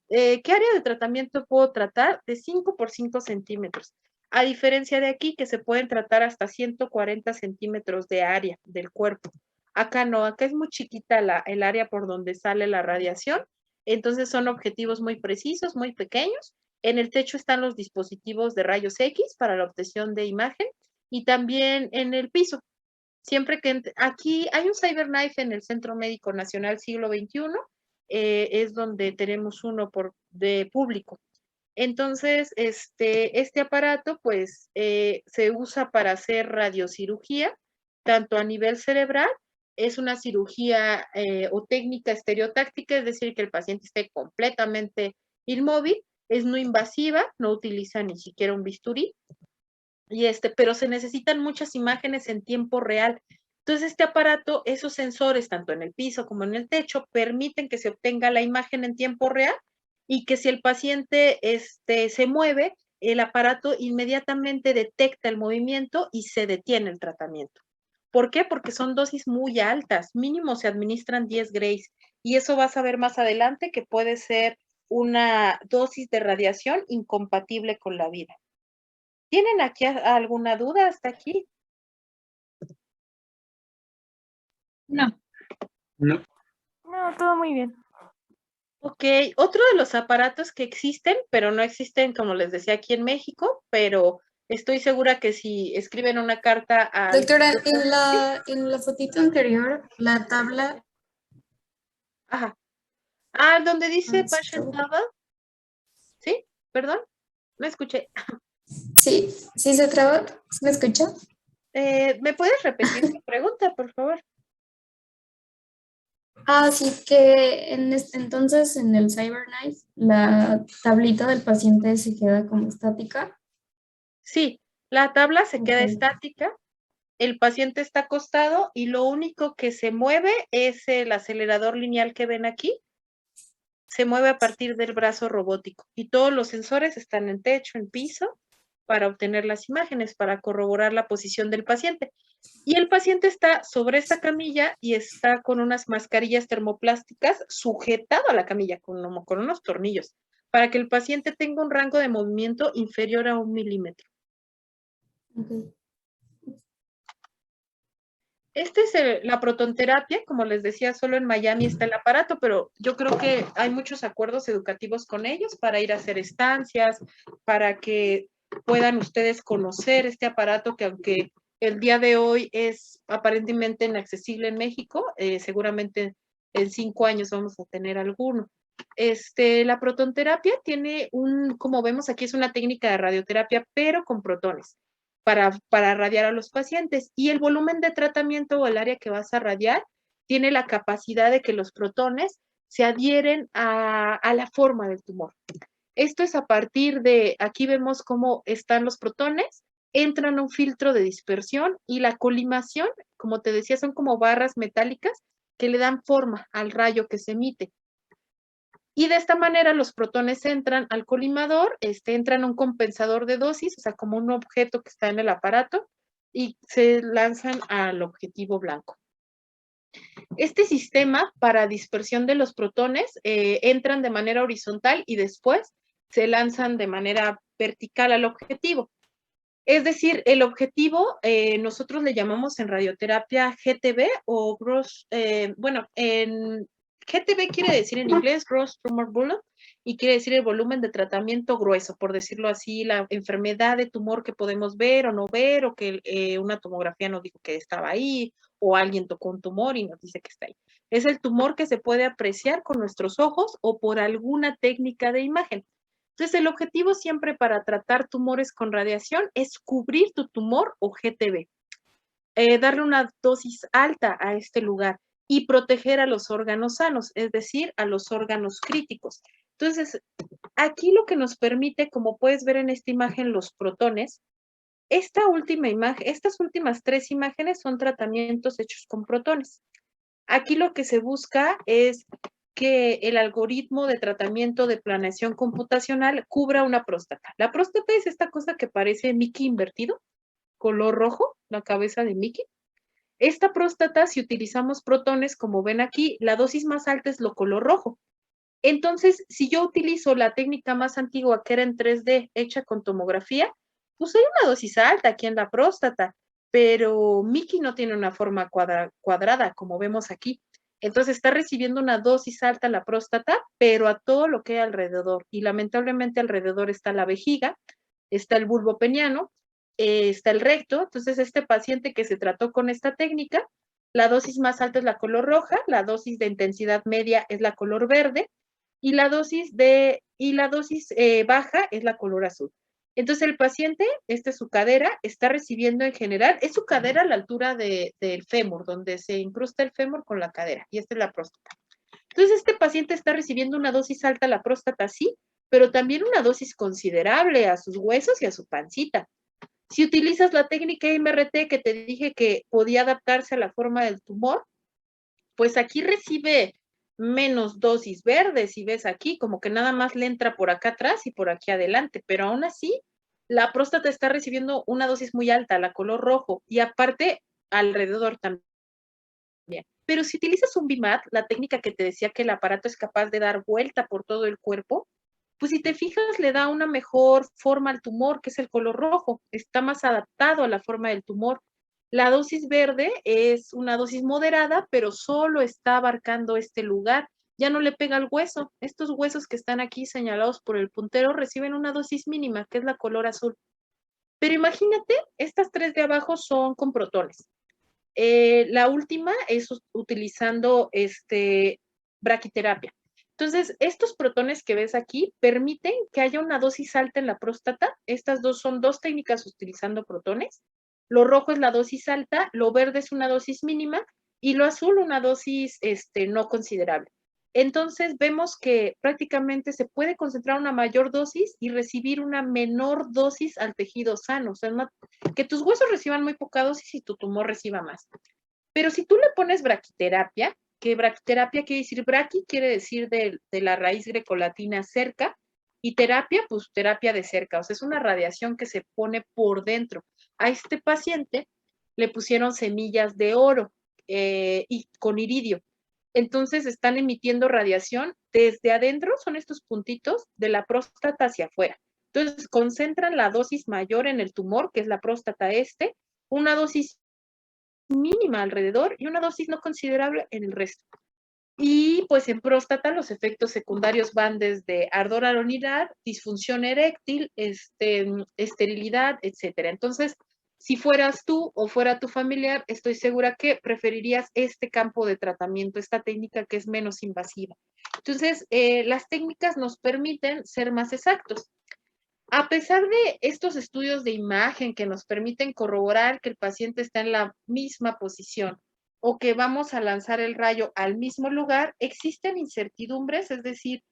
¿qué área de tratamiento puedo tratar? De 5 por 5 centímetros. A diferencia de aquí, que se pueden tratar hasta 140 centímetros de área del cuerpo. Acá no, acá es muy chiquita el área por donde sale la radiación. Entonces son objetivos muy precisos, muy pequeños. En el techo están los dispositivos de rayos X para la obtención de imagen y también en el piso. Siempre que aquí hay un CyberKnife en el Centro Médico Nacional Siglo XXI, es donde tenemos uno de público. Entonces, este aparato, pues, se usa para hacer radiocirugía, tanto a nivel cerebral, es una cirugía o técnica estereotáctica, es decir, que el paciente esté completamente inmóvil, es no invasiva, no utiliza ni siquiera un bisturí, pero se necesitan muchas imágenes en tiempo real. Entonces, este aparato, esos sensores, tanto en el piso como en el techo, permiten que se obtenga la imagen en tiempo real y que si el paciente se mueve, el aparato inmediatamente detecta el movimiento y se detiene el tratamiento. ¿Por qué? Porque son dosis muy altas, mínimo se administran 10 grays y eso vas a ver más adelante que puede ser una dosis de radiación incompatible con la vida. ¿Tienen aquí alguna duda hasta aquí? No, No. no, todo muy bien. Ok, otro de los aparatos que existen, pero no existen, como les decía, aquí en México, pero estoy segura que si escriben una carta al... Doctora, en la fotito anterior, la tabla. Ajá. Donde dice Patient Level. ¿Sí? ¿Perdón? No escuché. Sí, sí se traba. ¿Me escucha? ¿Me puedes repetir tu pregunta, por favor? Sí, que entonces en el CyberKnife la tablita del paciente se queda como estática. Sí, la tabla se queda Ok. estática, el paciente está acostado y lo único que se mueve es el acelerador lineal que ven aquí. Se mueve a partir del brazo robótico y todos los sensores están en techo, en piso, para obtener las imágenes, para corroborar la posición del paciente. Y el paciente está sobre esta camilla y está con unas mascarillas termoplásticas sujetado a la camilla con unos tornillos, para que el paciente tenga un rango de movimiento inferior a 1 milímetro. Ok. La protonterapia, como les decía, solo en Miami está el aparato, pero yo creo que hay muchos acuerdos educativos con ellos para ir a hacer estancias, para que puedan ustedes conocer este aparato que aunque el día de hoy es aparentemente inaccesible en México, seguramente en 5 años vamos a tener alguno. La protonterapia tiene como vemos aquí, es una técnica de radioterapia, pero con protones para radiar a los pacientes. Y el volumen de tratamiento o el área que vas a radiar tiene la capacidad de que los protones se adhieren a la forma del tumor. Esto es a partir de, aquí vemos cómo están los protones, entran a un filtro de dispersión y la colimación, como te decía, son como barras metálicas que le dan forma al rayo que se emite. Y de esta manera los protones entran al colimador, entran a un compensador de dosis, o sea, como un objeto que está en el aparato, y se lanzan al objetivo blanco. Este sistema para dispersión de los protones entran de manera horizontal y después se lanzan de manera vertical al objetivo. Es decir, el objetivo nosotros le llamamos en radioterapia GTB o gross, GTB quiere decir en inglés Gross Tumor Volume y quiere decir el volumen de tratamiento grueso, por decirlo así, la enfermedad de tumor que podemos ver o no ver, o que una tomografía nos dijo que estaba ahí, o alguien tocó un tumor y nos dice que está ahí. Es el tumor que se puede apreciar con nuestros ojos o por alguna técnica de imagen. Entonces, el objetivo siempre para tratar tumores con radiación es cubrir tu tumor o GTB, darle una dosis alta a este lugar y proteger a los órganos sanos, es decir, a los órganos críticos. Entonces, aquí lo que nos permite, como puedes ver en esta imagen, los protones, esta última imagen, estas últimas 3 imágenes son tratamientos hechos con protones. Aquí lo que se busca es que el algoritmo de tratamiento de planeación computacional cubra una próstata. La próstata es esta cosa que parece Mickey invertido, color rojo, la cabeza de Mickey. Esta próstata, si utilizamos protones, como ven aquí, la dosis más alta es lo color rojo. Entonces, si yo utilizo la técnica más antigua, que era en 3D, hecha con tomografía, pues hay una dosis alta aquí en la próstata, pero Mickey no tiene una forma cuadrada, como vemos aquí. Entonces, está recibiendo una dosis alta la próstata, pero a todo lo que hay alrededor. Y lamentablemente alrededor está la vejiga, está el bulbo peniano, está el recto. Entonces, este paciente que se trató con esta técnica, la dosis más alta es la color roja, la dosis de intensidad media es la color verde, y la dosis baja es la color azul. Entonces el paciente, esta es su cadera, está recibiendo en general, es su cadera a la altura del fémur, donde se incrusta el fémur con la cadera, y esta es la próstata. Entonces este paciente está recibiendo una dosis alta a la próstata, sí, pero también una dosis considerable a sus huesos y a su pancita. Si utilizas la técnica MRT que te dije que podía adaptarse a la forma del tumor, pues aquí recibe menos dosis verde, si ves aquí, como que nada más le entra por acá atrás y por aquí adelante, pero aún así la próstata está recibiendo una dosis muy alta, la color rojo, y aparte alrededor también. Pero si utilizas un BIMAT, la técnica que te decía que el aparato es capaz de dar vuelta por todo el cuerpo, pues si te fijas le da una mejor forma al tumor, que es el color rojo, está más adaptado a la forma del tumor. La dosis verde es una dosis moderada, pero solo está abarcando este lugar, ya no le pega al hueso. Estos huesos que están aquí señalados por el puntero reciben una dosis mínima, que es la color azul. Pero imagínate, estas 3 de abajo son con protones. La última es utilizando braquiterapia. Entonces, estos protones que ves aquí permiten que haya una dosis alta en la próstata. Estas dos son 2 técnicas utilizando protones. Lo rojo es la dosis alta, lo verde es una dosis mínima y lo azul una dosis no considerable. Entonces, vemos que prácticamente se puede concentrar una mayor dosis y recibir una menor dosis al tejido sano. O sea, que tus huesos reciban muy poca dosis y tu tumor reciba más. Pero si tú le pones braquiterapia, que braquiterapia quiere decir braqui, quiere decir de la raíz grecolatina cerca, y terapia, pues terapia de cerca, o sea, es una radiación que se pone por dentro. A este paciente le pusieron semillas de oro y con iridio. Entonces están emitiendo radiación desde adentro, son estos puntitos, de la próstata hacia afuera. Entonces concentran la dosis mayor en el tumor, que es la próstata una dosis mínima alrededor y una dosis no considerable en el resto. Y pues en próstata los efectos secundarios van desde ardor a la unidad, disfunción eréctil, esterilidad, etcétera. Entonces, si fueras tú o fuera tu familiar, estoy segura que preferirías este campo de tratamiento, esta técnica que es menos invasiva. Entonces, las técnicas nos permiten ser más exactos. A pesar de estos estudios de imagen que nos permiten corroborar que el paciente está en la misma posición o que vamos a lanzar el rayo al mismo lugar, existen incertidumbres, es decir,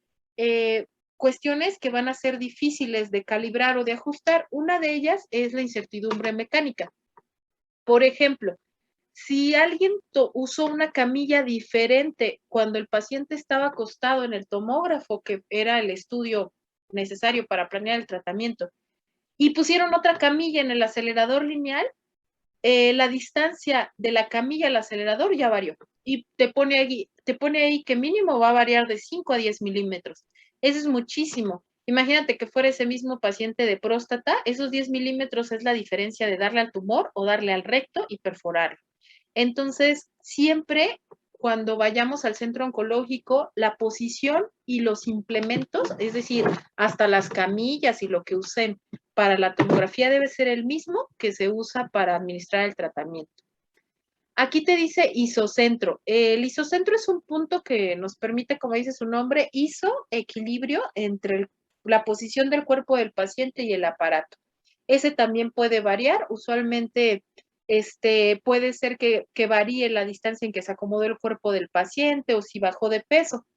cuestiones que van a ser difíciles de calibrar o de ajustar. Una de ellas es la incertidumbre mecánica. Por ejemplo, si alguien usó una camilla diferente cuando el paciente estaba acostado en el tomógrafo, que era el estudio necesario para planear el tratamiento, y pusieron otra camilla en el acelerador lineal, la distancia de la camilla al acelerador ya varió. Y te pone ahí que mínimo va a variar de 5 a 10 milímetros. Eso es muchísimo. Imagínate que fuera ese mismo paciente de próstata, esos 10 milímetros es la diferencia de darle al tumor o darle al recto y perforarlo. Entonces, siempre cuando vayamos al centro oncológico, la posición y los implementos, es decir, hasta las camillas y lo que usen para la tomografía debe ser el mismo que se usa para administrar el tratamiento. Aquí te dice isocentro. El isocentro es un punto que nos permite, como dice su nombre, equilibrio entre la posición del cuerpo del paciente y el aparato. Ese también puede variar. Usualmente puede ser que varíe la distancia en que se acomode el cuerpo del paciente o si bajó de peso.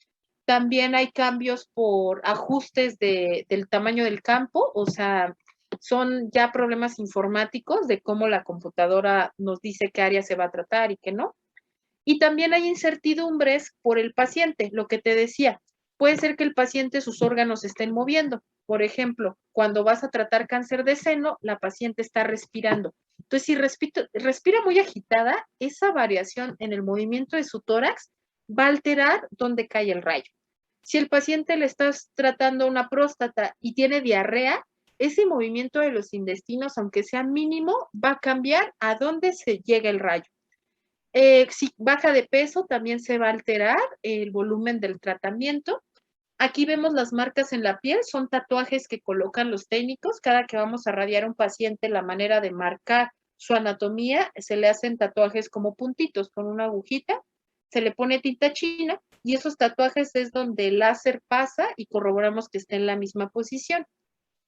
También hay cambios por ajustes del tamaño del campo, o sea, son ya problemas informáticos de cómo la computadora nos dice qué área se va a tratar y qué no. Y también hay incertidumbres por el paciente, lo que te decía. Puede ser que el paciente, sus órganos se estén moviendo. Por ejemplo, cuando vas a tratar cáncer de seno, la paciente está respirando. Entonces, si respira muy agitada, esa variación en el movimiento de su tórax va a alterar dónde cae el rayo. Si el paciente le estás tratando una próstata y tiene diarrea, ese movimiento de los intestinos, aunque sea mínimo, va a cambiar a dónde se llega el rayo. Si baja de peso, también se va a alterar el volumen del tratamiento. Aquí vemos las marcas en la piel, son tatuajes que colocan los técnicos. Cada que vamos a radiar a un paciente, la manera de marcar su anatomía, se le hacen tatuajes como puntitos con una agujita, se le pone tinta china y esos tatuajes es donde el láser pasa y corroboramos que esté en la misma posición.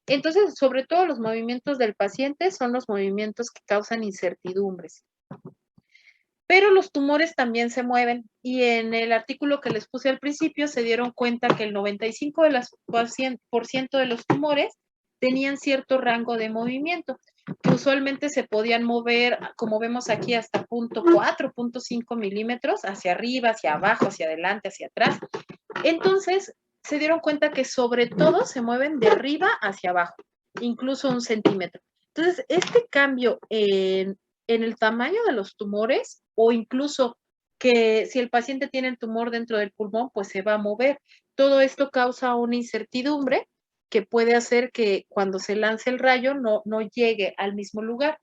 Entonces, sobre todo los movimientos del paciente son los movimientos que causan incertidumbres. Pero los tumores también se mueven y en el artículo que les puse al principio se dieron cuenta que el 95% de los tumores tenían cierto rango de movimiento, que usualmente se podían mover, como vemos aquí, hasta 0.4, 0.5 milímetros, hacia arriba, hacia abajo, hacia adelante, hacia atrás. Entonces, se dieron cuenta que sobre todo se mueven de arriba hacia abajo, incluso 1 centímetro. Entonces, este cambio en el tamaño de los tumores o incluso que si el paciente tiene el tumor dentro del pulmón, pues se va a mover. Todo esto causa una incertidumbre que puede hacer que cuando se lance el rayo no llegue al mismo lugar.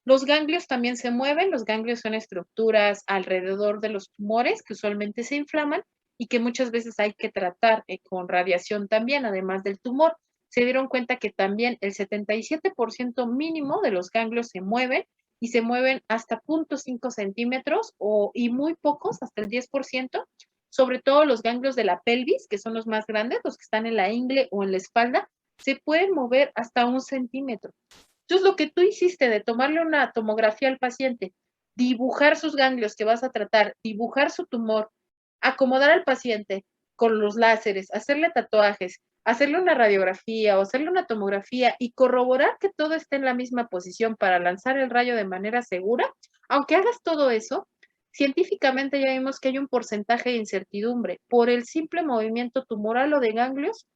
Los ganglios también se mueven. Los ganglios son estructuras alrededor de los tumores que usualmente se inflaman y que muchas veces hay que tratar con radiación también, además del tumor. Se dieron cuenta que también el 77% mínimo de los ganglios se mueven y se mueven hasta 0.5 centímetros y muy pocos, hasta el 10%, sobre todo los ganglios de la pelvis, que son los más grandes, los que están en la ingle o en la espalda, se pueden mover hasta 1 centímetro. Entonces, lo que tú hiciste de tomarle una tomografía al paciente, dibujar sus ganglios que vas a tratar, dibujar su tumor, acomodar al paciente con los láseres, hacerle tatuajes, hacerle una radiografía o hacerle una tomografía y corroborar que todo esté en la misma posición para lanzar el rayo de manera segura, aunque hagas todo eso, científicamente ya vimos que hay un porcentaje de incertidumbre por el simple movimiento tumoral o de ganglios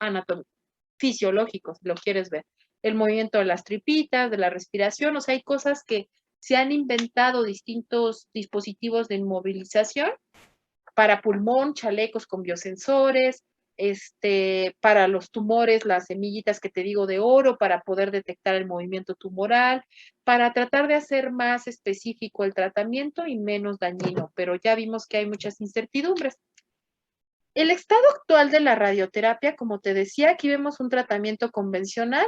fisiológicos, si lo quieres ver. El movimiento de las tripitas, de la respiración, o sea, hay cosas que se han inventado distintos dispositivos de inmovilización para pulmón, chalecos con biosensores, para los tumores, las semillitas que te digo de oro, para poder detectar el movimiento tumoral, para tratar de hacer más específico el tratamiento y menos dañino, pero ya vimos que hay muchas incertidumbres. El estado actual de la radioterapia, como te decía, aquí vemos un tratamiento convencional,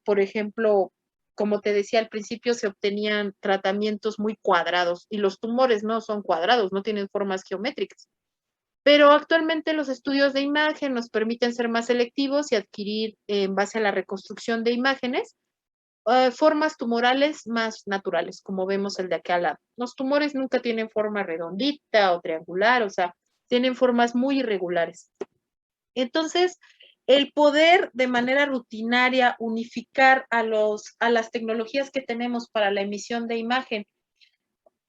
por ejemplo, como te decía al principio, se obtenían tratamientos muy cuadrados y los tumores no son cuadrados, no tienen formas geométricas. Pero actualmente los estudios de imagen nos permiten ser más selectivos y adquirir, en base a la reconstrucción de imágenes, formas tumorales más naturales, como vemos el de acá al lado. Los tumores nunca tienen forma redondita o triangular, o sea, tienen formas muy irregulares. Entonces, el poder de manera rutinaria unificar a las tecnologías que tenemos para la emisión de imagen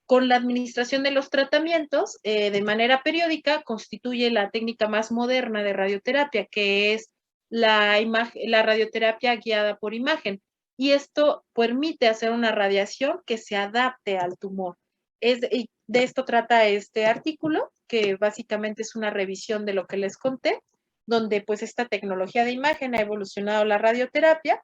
con la administración de los tratamientos de manera periódica constituye la técnica más moderna de radioterapia, que es la radioterapia guiada por imagen. Y esto permite hacer una radiación que se adapte al tumor. De esto trata este artículo, que básicamente es una revisión de lo que les conté, donde pues esta tecnología de imagen ha evolucionado la radioterapia.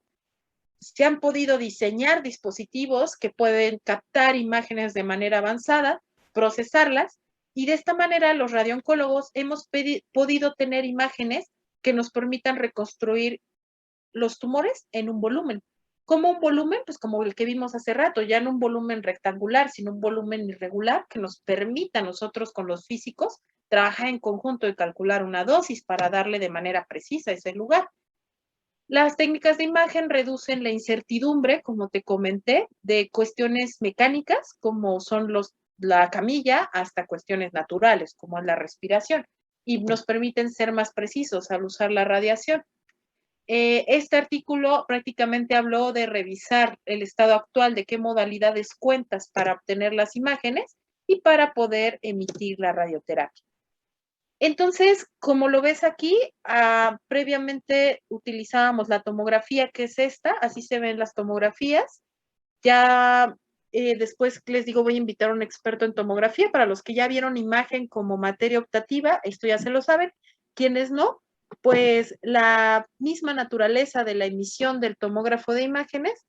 Se han podido diseñar dispositivos que pueden captar imágenes de manera avanzada, procesarlas Y de esta manera los radiooncólogos hemos podido tener imágenes que nos permitan reconstruir los tumores en un volumen. ¿Cómo un volumen? Pues como el que vimos hace rato, ya no un volumen rectangular, sino un volumen irregular que nos permita a nosotros con los físicos trabajar en conjunto y calcular una dosis para darle de manera precisa ese lugar. Las técnicas de imagen reducen la incertidumbre, como te comenté, de cuestiones mecánicas, como son la camilla, hasta cuestiones naturales, como es la respiración, y nos permiten ser más precisos al usar la radiación. Este artículo prácticamente habló de revisar el estado actual, de qué modalidades cuentas para obtener las imágenes y para poder emitir la radioterapia. Entonces, como lo ves aquí, previamente utilizábamos la tomografía, que es esta, así se ven las tomografías. Ya después les digo, voy a invitar a un experto en tomografía. Para los que ya vieron imagen como materia optativa, esto ya se lo saben. Quienes no, pues la misma naturaleza de la emisión del tomógrafo de imágenes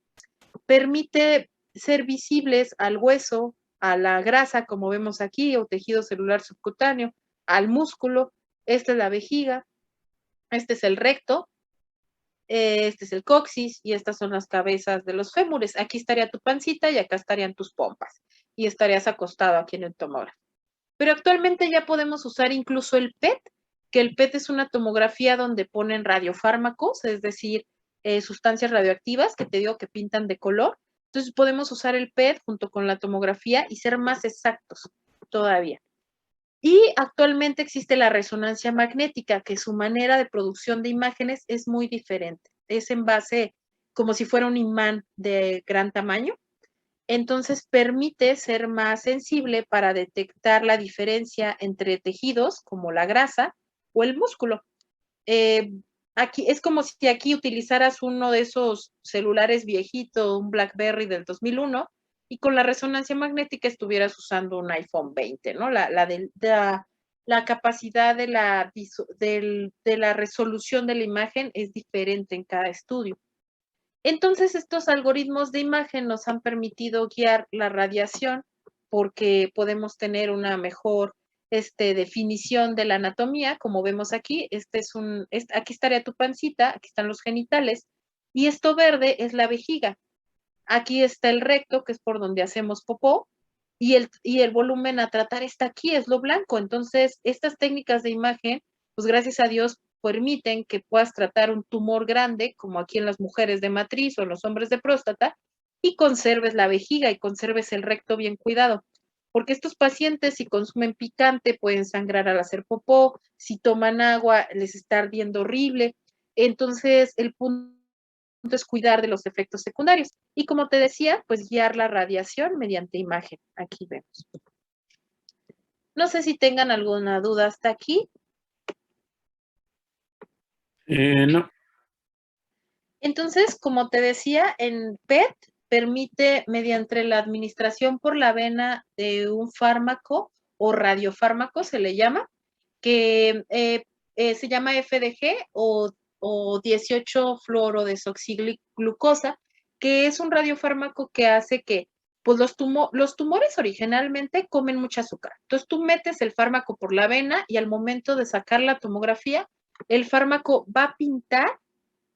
permite ser visibles al hueso, a la grasa, como vemos aquí, o tejido celular subcutáneo, al músculo. Esta es la vejiga, este es el recto, este es el coxis y estas son las cabezas de los fémures. Aquí estaría tu pancita y acá estarían tus pompas y estarías acostado aquí en el tomógrafo. Pero actualmente ya podemos usar incluso el PET, que el PET es una tomografía donde ponen radiofármacos, es decir, sustancias radioactivas que te digo que pintan de color. Entonces podemos usar el PET junto con la tomografía y ser más exactos todavía. Y actualmente existe la resonancia magnética, que su manera de producción de imágenes es muy diferente. Es en base como si fuera un imán de gran tamaño. Entonces permite ser más sensible para detectar la diferencia entre tejidos como la grasa o el músculo. Aquí es como si aquí utilizaras uno de esos celulares viejitos, un BlackBerry del 2001, y con la resonancia magnética estuvieras usando un iPhone 20, ¿no? La capacidad de la resolución de la imagen es diferente en cada estudio. Entonces, estos algoritmos de imagen nos han permitido guiar la radiación porque podemos tener una mejor definición de la anatomía, como vemos aquí. Aquí estaría tu pancita, aquí están los genitales, y esto verde es la vejiga. Aquí está el recto, que es por donde hacemos popó, y el volumen a tratar está aquí, es lo blanco. Entonces, estas técnicas de imagen, pues gracias a Dios, permiten que puedas tratar un tumor grande, como aquí en las mujeres de matriz o en los hombres de próstata, y conserves la vejiga y conserves el recto bien cuidado. Porque estos pacientes, si consumen picante, pueden sangrar al hacer popó, si toman agua, les está ardiendo horrible. Entonces, el punto es cuidar de los efectos secundarios. Y como te decía, pues guiar la radiación mediante imagen. Aquí vemos. No sé si tengan alguna duda hasta aquí. No. Entonces, como te decía, en PET permite, mediante la administración por la vena de un fármaco o radiofármaco, se le llama, que se llama FDG o 18-fluorodesoxiglucosa, que es un radiofármaco que hace que pues los tumores originalmente comen mucho azúcar. Entonces tú metes el fármaco por la vena y al momento de sacar la tomografía, el fármaco va a pintar.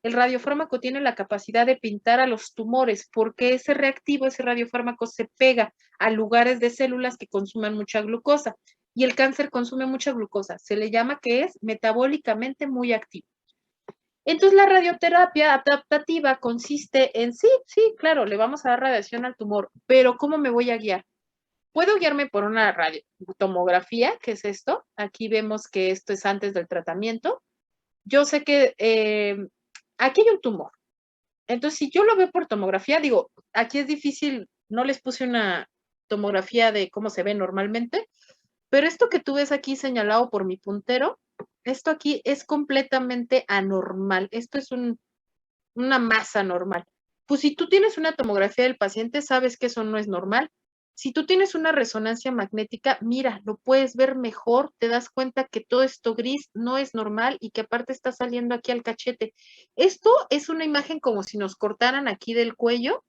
El radiofármaco tiene la capacidad de pintar a los tumores porque ese reactivo, ese radiofármaco se pega a lugares de células que consuman mucha glucosa y el cáncer consume mucha glucosa. Se le llama que es metabólicamente muy activo. Entonces la radioterapia adaptativa consiste en, sí, claro, le vamos a dar radiación al tumor, pero ¿cómo me voy a guiar? Puedo guiarme por una tomografía, que es esto. Aquí vemos que esto es antes del tratamiento. Yo sé que aquí hay un tumor. Entonces, si yo lo veo por tomografía, digo, aquí es difícil, no les puse una tomografía de cómo se ve normalmente, pero esto que tú ves aquí señalado por mi puntero, esto aquí es completamente anormal. Esto es una masa normal. Pues si tú tienes una tomografía del paciente, sabes que eso no es normal. Si tú tienes una resonancia magnética, mira, lo puedes ver mejor, te das cuenta que todo esto gris no es normal y que aparte está saliendo aquí al cachete. Esto es una imagen como si nos cortaran aquí del cuello.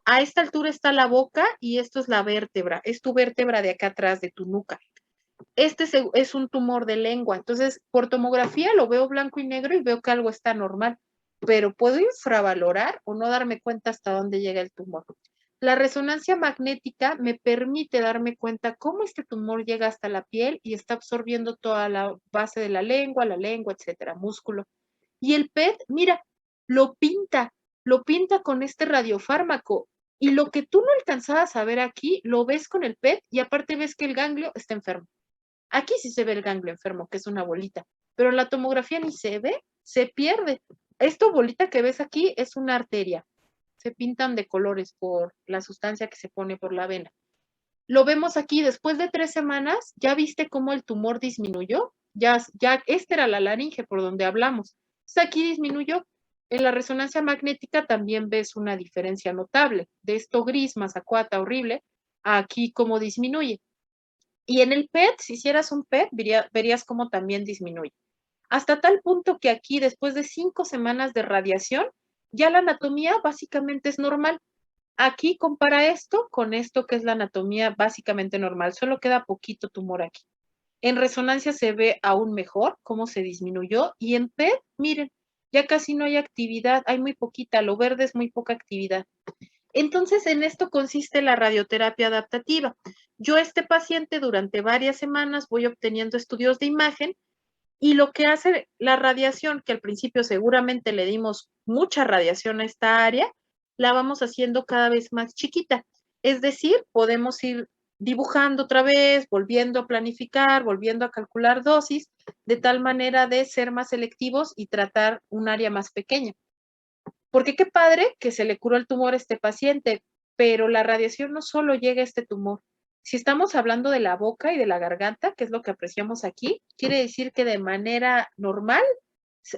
A esta altura está la boca y esto es la vértebra, es tu vértebra de acá atrás de tu nuca. es un tumor de lengua. Entonces, por tomografía lo veo blanco y negro y veo que algo está normal, pero puedo infravalorar o no darme cuenta hasta dónde llega el tumor. La resonancia magnética me permite darme cuenta cómo este tumor llega hasta la piel y está absorbiendo toda la base de la lengua, etcétera, músculo. Y el PET, mira, lo pinta con este radiofármaco. Y lo que tú no alcanzabas a ver aquí, lo ves con el PET y aparte ves que el ganglio está enfermo. Aquí sí se ve el ganglio enfermo, que es una bolita, pero en la tomografía ni se ve, se pierde. Esta bolita que ves aquí es una arteria. Se pintan de colores por la sustancia que se pone por la vena. Lo vemos aquí, después de 3 semanas, ¿ya viste cómo el tumor disminuyó? Ya, esta era la laringe por donde hablamos. Entonces aquí disminuyó. En la resonancia magnética también ves una diferencia notable. De esto gris, masacuata, horrible, a aquí cómo disminuye. Y en el PET, si hicieras un PET, verías cómo también disminuye. Hasta tal punto que aquí, después de 5 semanas de radiación, ya la anatomía básicamente es normal. Aquí compara esto con esto que es la anatomía básicamente normal. Solo queda poquito tumor aquí. En resonancia se ve aún mejor cómo se disminuyó y en PET, miren, ya casi no hay actividad, hay muy poquita, lo verde es muy poca actividad. Entonces, en esto consiste la radioterapia adaptativa. Yo a este paciente durante varias semanas voy obteniendo estudios de imagen y lo que hace la radiación, que al principio seguramente le dimos mucha radiación a esta área, la vamos haciendo cada vez más chiquita. Es decir, podemos ir dibujando otra vez, volviendo a planificar, volviendo a calcular dosis, de tal manera de ser más selectivos y tratar un área más pequeña. Porque qué padre que se le curó el tumor a este paciente, pero la radiación no solo llega a este tumor. Si estamos hablando de la boca y de la garganta, que es lo que apreciamos aquí, quiere decir que de manera normal,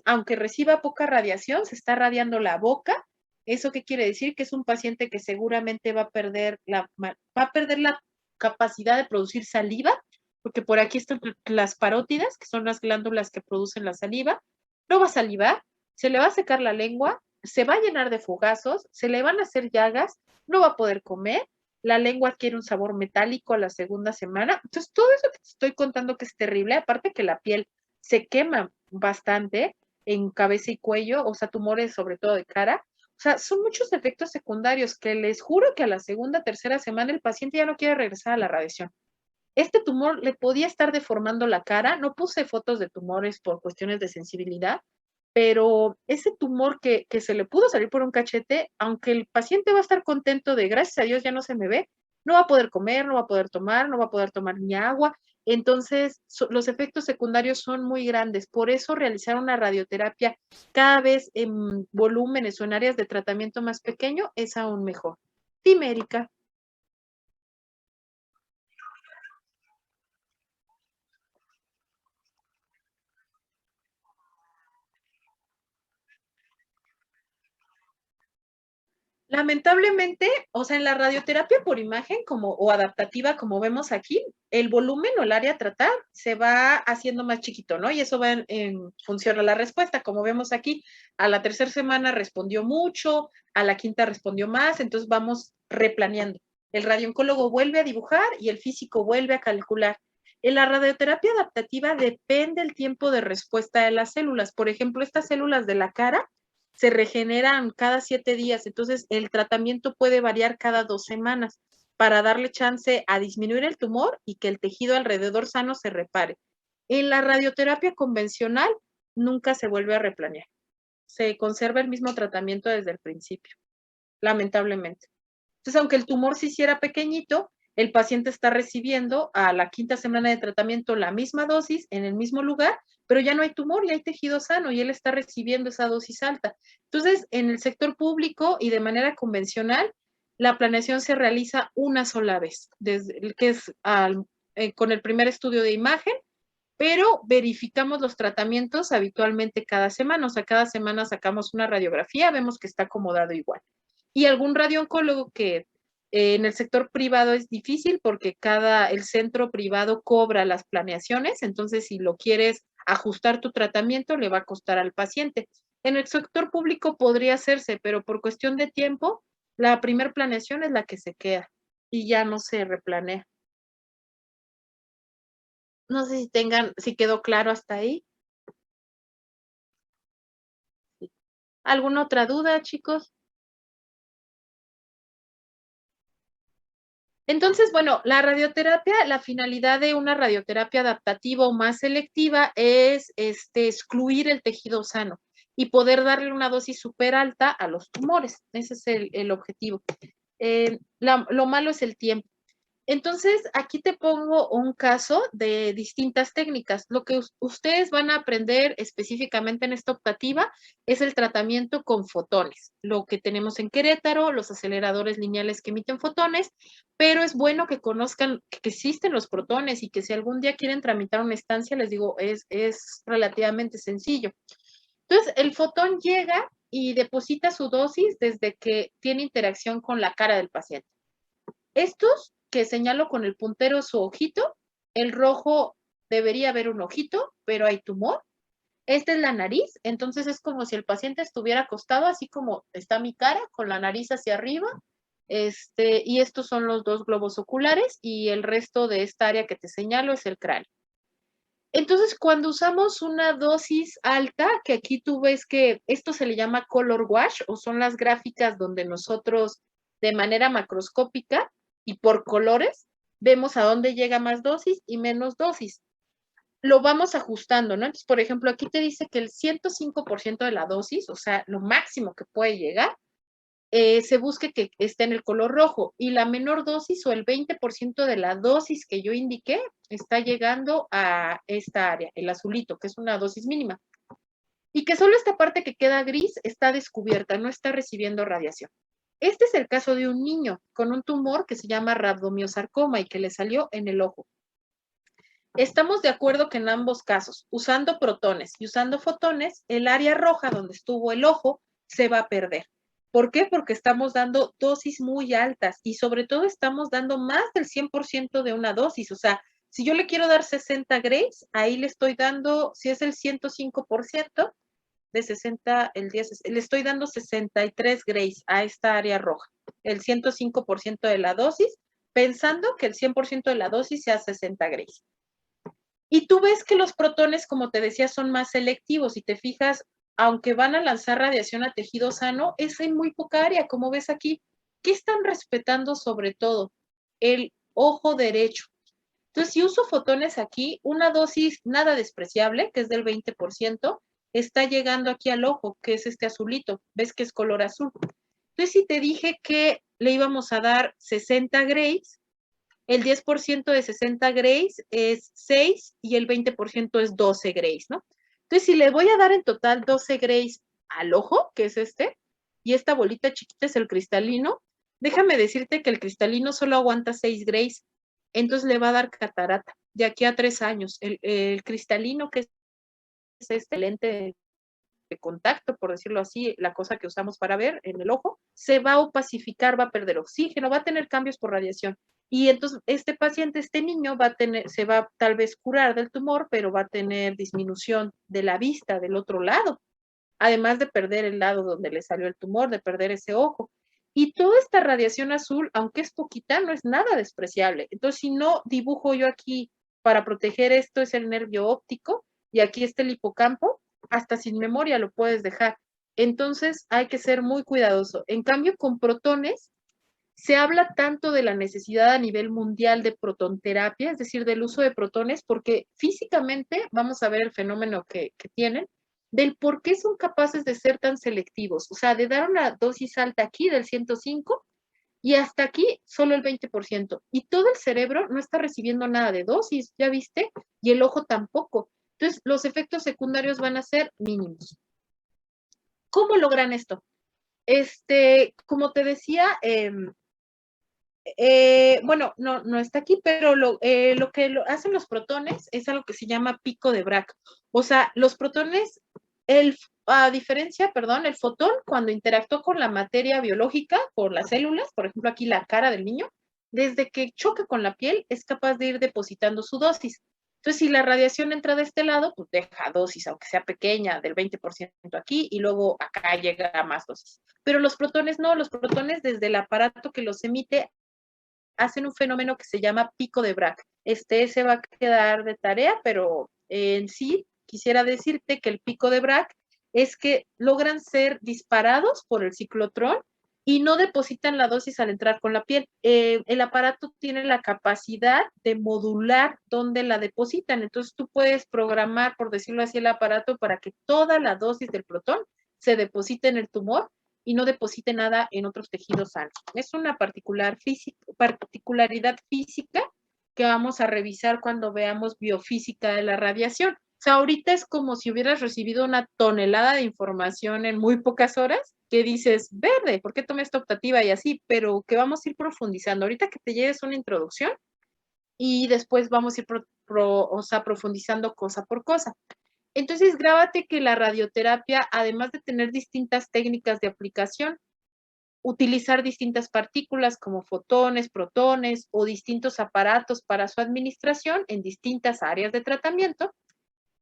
aunque reciba poca radiación, se está radiando la boca. ¿Eso qué quiere decir? Que es un paciente que seguramente va a perder la capacidad de producir saliva, porque por aquí están las parótidas, que son las glándulas que producen la saliva. No va a salivar, se le va a secar la lengua, se va a llenar de fogazos, se le van a hacer llagas, no va a poder comer, la lengua adquiere un sabor metálico a la segunda semana. Entonces, todo eso que te estoy contando que es terrible, aparte que la piel se quema bastante en cabeza y cuello, o sea, tumores sobre todo de cara. O sea, son muchos efectos secundarios que les juro que a la segunda, tercera semana el paciente ya no quiere regresar a la radiación. Este tumor le podía estar deformando la cara, no puse fotos de tumores por cuestiones de sensibilidad, pero ese tumor que se le pudo salir por un cachete, aunque el paciente va a estar contento de gracias a Dios ya no se me ve, no va a poder comer, no va a poder tomar, no va a poder tomar ni agua. Entonces, los efectos secundarios son muy grandes. Por eso, realizar una radioterapia cada vez en volúmenes o en áreas de tratamiento más pequeño es aún mejor. Dime, Erika. Lamentablemente, o sea, en la radioterapia por imagen o adaptativa, como vemos aquí, el volumen o el área a tratar se va haciendo más chiquito, ¿no? Y eso va en función a la respuesta. Como vemos aquí, a la tercera semana respondió mucho, a la quinta respondió más, entonces vamos replaneando. El radiooncólogo vuelve a dibujar y el físico vuelve a calcular. En la radioterapia adaptativa depende el tiempo de respuesta de las células. Por ejemplo, estas células de la cara se regeneran cada 7 días, entonces el tratamiento puede variar cada 2 semanas para darle chance a disminuir el tumor y que el tejido alrededor sano se repare. En la radioterapia convencional nunca se vuelve a replanear. Se conserva el mismo tratamiento desde el principio, lamentablemente. Entonces, aunque el tumor se hiciera pequeñito, el paciente está recibiendo a la quinta semana de tratamiento la misma dosis en el mismo lugar, pero ya no hay tumor y hay tejido sano y él está recibiendo esa dosis alta. Entonces, en el sector público y de manera convencional, la planeación se realiza una sola vez, desde que es con el primer estudio de imagen, pero verificamos los tratamientos habitualmente cada semana, o sea, cada semana sacamos una radiografía, vemos que está acomodado igual. Y algún radiooncólogo que en el sector privado es difícil porque el centro privado cobra las planeaciones, entonces si lo quieres ajustar tu tratamiento le va a costar al paciente. En el sector público podría hacerse, pero por cuestión de tiempo, la primer planeación es la que se queda y ya no se replanea. No sé si quedó claro hasta ahí. ¿Alguna otra duda, chicos? Entonces, bueno, la radioterapia, la finalidad de una radioterapia adaptativa o más selectiva es excluir el tejido sano y poder darle una dosis súper alta a los tumores. Ese es el objetivo. Lo malo es el tiempo. Entonces, aquí te pongo un caso de distintas técnicas. Lo que ustedes van a aprender específicamente en esta optativa es el tratamiento con fotones, lo que tenemos en Querétaro, los aceleradores lineales que emiten fotones, pero es bueno que conozcan que existen los protones y que si algún día quieren tramitar una estancia, les digo, es relativamente sencillo. Entonces, el fotón llega y deposita su dosis desde que tiene interacción con la cara del paciente. Estos que señalo con el puntero su ojito, el rojo debería haber un ojito, pero hay tumor. Esta es la nariz, entonces es como si el paciente estuviera acostado, así como está mi cara, con la nariz hacia arriba. Y estos son los dos globos oculares y el resto de esta área que te señalo es el cráneo. Entonces, cuando usamos una dosis alta, que aquí tú ves que esto se le llama color wash o son las gráficas donde nosotros de manera macroscópica y por colores vemos a dónde llega más dosis y menos dosis. Lo vamos ajustando, ¿no? Entonces, por ejemplo, aquí te dice que el 105% de la dosis, o sea, lo máximo que puede llegar, se busque que esté en el color rojo y la menor dosis o el 20% de la dosis que yo indiqué está llegando a esta área, el azulito, que es una dosis mínima. Y que solo esta parte que queda gris está descubierta, no está recibiendo radiación. Este es el caso de un niño con un tumor que se llama rabdomiosarcoma y que le salió en el ojo. Estamos de acuerdo que en ambos casos, usando protones y usando fotones, el área roja donde estuvo el ojo se va a perder. ¿Por qué? Porque estamos dando dosis muy altas y sobre todo estamos dando más del 100% de una dosis. O sea, si yo le quiero dar 60 grays, ahí le estoy dando, si es el 105% de 60, el 10, le estoy dando 63 grays a esta área roja, el 105% de la dosis, pensando que el 100% de la dosis sea 60 grays. Y tú ves que los protones, como te decía, son más selectivos. Si te fijas, aunque van a lanzar radiación a tejido sano, es en muy poca área, como ves aquí. ¿Qué están respetando sobre todo? El ojo derecho. Entonces, si uso fotones aquí, una dosis nada despreciable, que es del 20%, está llegando aquí al ojo, que es este azulito. ¿Ves que es color azul? Entonces, si te dije que le íbamos a dar 60 grays, el 10% de 60 grays es 6 y el 20% es 12 grays, ¿no? Entonces, si le voy a dar en total 12 grays al ojo, que es este, y esta bolita chiquita es el cristalino, déjame decirte que el cristalino solo aguanta 6 grays, entonces le va a dar catarata de aquí a 3 años. El cristalino, que es este lente de contacto, por decirlo así, la cosa que usamos para ver en el ojo, se va a opacificar, va a perder oxígeno, va a tener cambios por radiación. Y entonces este paciente, este niño, se va tal vez curar del tumor, pero va a tener disminución de la vista del otro lado, además de perder el lado donde le salió el tumor, de perder ese ojo. Y toda esta radiación azul, aunque es poquita, no es nada despreciable. Entonces, si no dibujo yo aquí para proteger esto, es el nervio óptico, y aquí está el hipocampo, hasta sin memoria lo puedes dejar. Entonces, hay que ser muy cuidadoso. En cambio, con protones, se habla tanto de la necesidad a nivel mundial de protonterapia, es decir, del uso de protones, porque físicamente vamos a ver el fenómeno que tienen, del por qué son capaces de ser tan selectivos, o sea, de dar una dosis alta aquí del 105 y hasta aquí solo el 20%. Y todo el cerebro no está recibiendo nada de dosis, ¿ya viste? Y el ojo tampoco. Entonces, los efectos secundarios van a ser mínimos. ¿Cómo logran esto? Como te decía, bueno, no está aquí, pero lo que hacen los protones es algo que se llama pico de Bragg. O sea, los protones, a diferencia, perdón, el fotón, cuando interactúa con la materia biológica, con las células, por ejemplo, aquí la cara del niño, desde que choca con la piel, es capaz de ir depositando su dosis. Entonces, si la radiación entra de este lado, pues deja dosis, aunque sea pequeña, del 20% aquí, y luego acá llega a más dosis. Pero los protones no, los protones desde el aparato que los emite hacen un fenómeno que se llama pico de Bragg. Se va a quedar de tarea, pero en sí quisiera decirte que el pico de Bragg es que logran ser disparados por el ciclotrón y no depositan la dosis al entrar con la piel. El aparato tiene la capacidad de modular dónde la depositan, entonces tú puedes programar, por decirlo así, el aparato para que toda la dosis del protón se deposite en el tumor y no deposite nada en otros tejidos sanos. Es una particularidad física que vamos a revisar cuando veamos biofísica de la radiación. O sea, ahorita es como si hubieras recibido una tonelada de información en muy pocas horas, que dices, verde, ¿por qué tomé esta optativa y así? Pero que vamos a ir profundizando. Ahorita que te lleves una introducción y después vamos a ir profundizando cosa por cosa. Entonces, grábate que la radioterapia, además de tener distintas técnicas de aplicación, utilizar distintas partículas como fotones, protones o distintos aparatos para su administración en distintas áreas de tratamiento,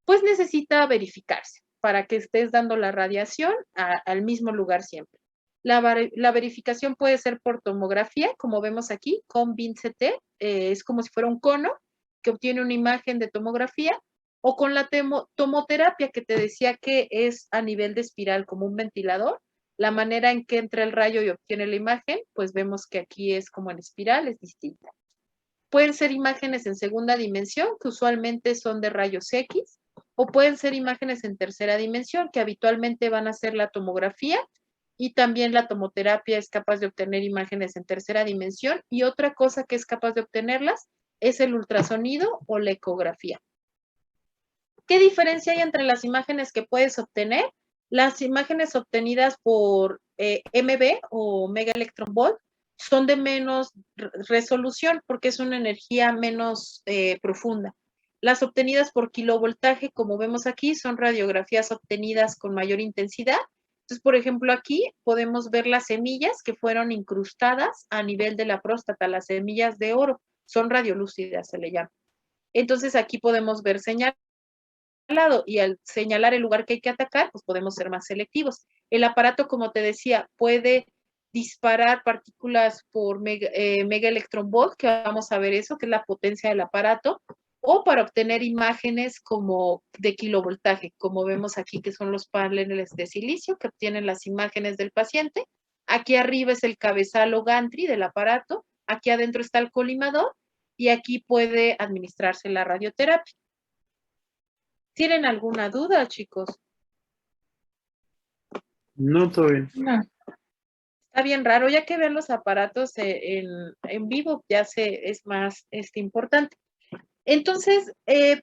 pues necesita verificarse para que estés dando la radiación al mismo lugar siempre. La verificación puede ser por tomografía, como vemos aquí, con BIM-CT, es como si fuera un cono que obtiene una imagen de tomografía, o con la tomoterapia, que te decía que es a nivel de espiral, como un ventilador. La manera en que entra el rayo y obtiene la imagen, pues vemos que aquí es como en espiral, es distinta. Pueden ser imágenes en segunda dimensión, que usualmente son de rayos X, o pueden ser imágenes en tercera dimensión, que habitualmente van a ser la tomografía, y también la tomoterapia es capaz de obtener imágenes en tercera dimensión, y otra cosa que es capaz de obtenerlas es el ultrasonido o la ecografía. ¿Qué diferencia hay entre las imágenes que puedes obtener? Las imágenes obtenidas por MB o Mega Electron Volt son de menos resolución porque es una energía menos profunda. Las obtenidas por kilovoltaje, como vemos aquí, son radiografías obtenidas con mayor intensidad. Entonces, por ejemplo, aquí podemos ver las semillas que fueron incrustadas a nivel de la próstata, las semillas de oro, son radiolúcidas, se le llama. Entonces, aquí podemos ver señales y al señalar el lugar que hay que atacar, pues podemos ser más selectivos. El aparato, como te decía, puede disparar partículas por mega electron volt, que vamos a ver eso, que es la potencia del aparato, o para obtener imágenes como de kilovoltaje, como vemos aquí, que son los paneles de silicio que obtienen las imágenes del paciente. Aquí arriba es el cabezal o gantry del aparato, aquí adentro está el colimador, y aquí puede administrarse la radioterapia. ¿Tienen alguna duda, chicos? No, todo bien. No. Está bien raro, ya que vean los aparatos en vivo, ya es más importante. Entonces,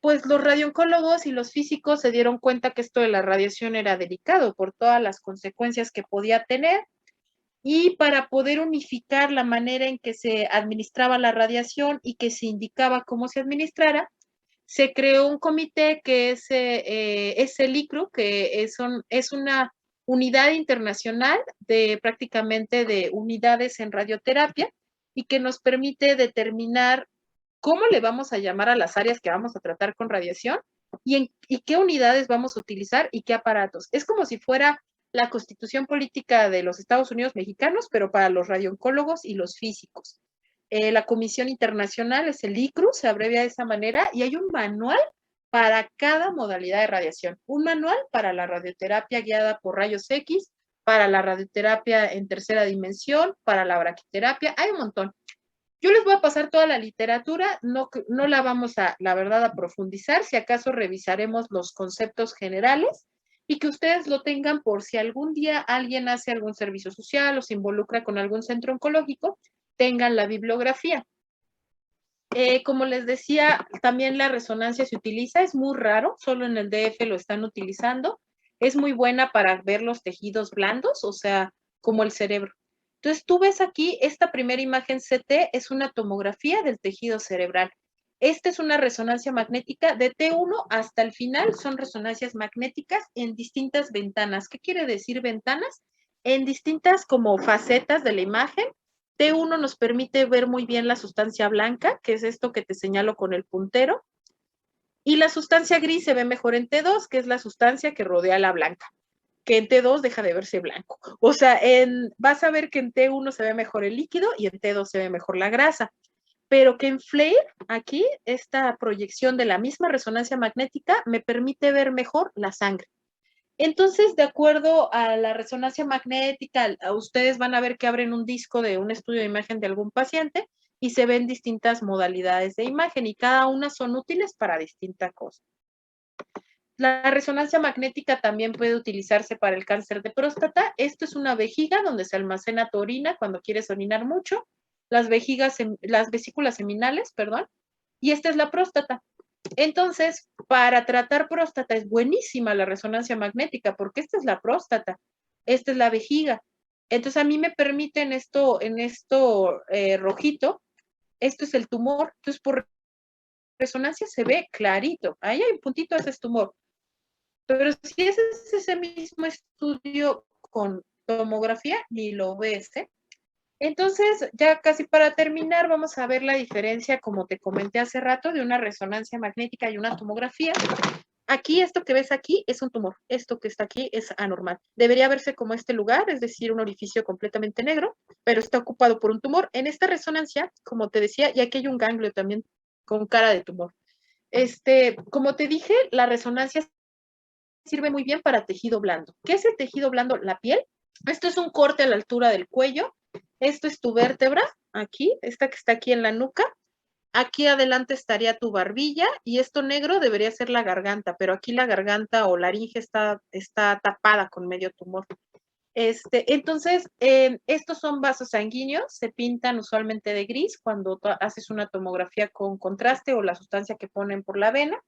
pues los radiooncólogos y los físicos se dieron cuenta que esto de la radiación era delicado por todas las consecuencias que podía tener, y para poder unificar la manera en que se administraba la radiación y que se indicaba cómo se administrara, se creó un comité que es el ICRU, que es una unidad internacional de prácticamente de unidades en radioterapia, y que nos permite determinar cómo le vamos a llamar a las áreas que vamos a tratar con radiación y qué unidades vamos a utilizar y qué aparatos. Es como si fuera la Constitución Política de los Estados Unidos mexicanos, pero para los radiooncólogos y los físicos. La Comisión Internacional es el ICRU, se abrevia de esa manera, y hay un manual para cada modalidad de radiación. Un manual para la radioterapia guiada por rayos X, para la radioterapia en tercera dimensión, para la braquiterapia, hay un montón. Yo les voy a pasar toda la literatura, no la vamos a, la verdad, a profundizar, si acaso revisaremos los conceptos generales, y que ustedes lo tengan por si algún día alguien hace algún servicio social o se involucra con algún centro oncológico, tengan la bibliografía. Como les decía, también la resonancia se utiliza, es muy raro, solo en el DF lo están utilizando, es muy buena para ver los tejidos blandos, o sea, como el cerebro. Entonces, tú ves aquí, esta primera imagen CT es una tomografía del tejido cerebral. Esta es una resonancia magnética de T1 hasta el final, son resonancias magnéticas en distintas ventanas. ¿Qué quiere decir ventanas? En distintas como facetas de la imagen. T1 nos permite ver muy bien la sustancia blanca, que es esto que te señalo con el puntero, y la sustancia gris se ve mejor en T2, que es la sustancia que rodea la blanca. que en T2 deja de verse blanco. O sea, vas a ver que en T1 se ve mejor el líquido y en T2 se ve mejor la grasa, pero que en FLAIR, aquí, esta proyección de la misma resonancia magnética me permite ver mejor la sangre. Entonces, de acuerdo a la resonancia magnética, ustedes van a ver que abren un disco de un estudio de imagen de algún paciente y se ven distintas modalidades de imagen y cada una son útiles para distinta cosa. La resonancia magnética también puede utilizarse para el cáncer de próstata. Esto es una vejiga donde se almacena tu orina cuando quieres orinar mucho, las vesículas seminales, perdón, y esta es la próstata. Entonces, para tratar próstata es buenísima la resonancia magnética porque esta es la próstata, esta es la vejiga. Entonces, a mí me permite en esto rojito, esto es el tumor. Entonces, por resonancia se ve clarito. Ahí hay un puntito, ese es tumor. Pero si ese es ese mismo estudio con tomografía, ni lo ves, ¿eh? Entonces, ya casi para terminar, vamos a ver la diferencia, como te comenté hace rato, de una resonancia magnética y una tomografía. Aquí, esto que ves aquí es un tumor. Esto que está aquí es anormal. Debería verse como este lugar, es decir, un orificio completamente negro, pero está ocupado por un tumor. En esta resonancia, como te decía, y aquí hay un ganglio también con cara de tumor. Como te dije, la resonancia sirve muy bien para tejido blando. ¿Qué es el tejido blando? La piel. Esto es un corte a la altura del cuello. Esto es tu vértebra, aquí, esta que está aquí en la nuca. Aquí adelante estaría tu barbilla y esto negro debería ser la garganta, pero aquí la garganta o laringe está tapada con medio tumor. Entonces, estos son vasos sanguíneos, se pintan usualmente de gris cuando haces una tomografía con contraste o la sustancia que ponen por la vena.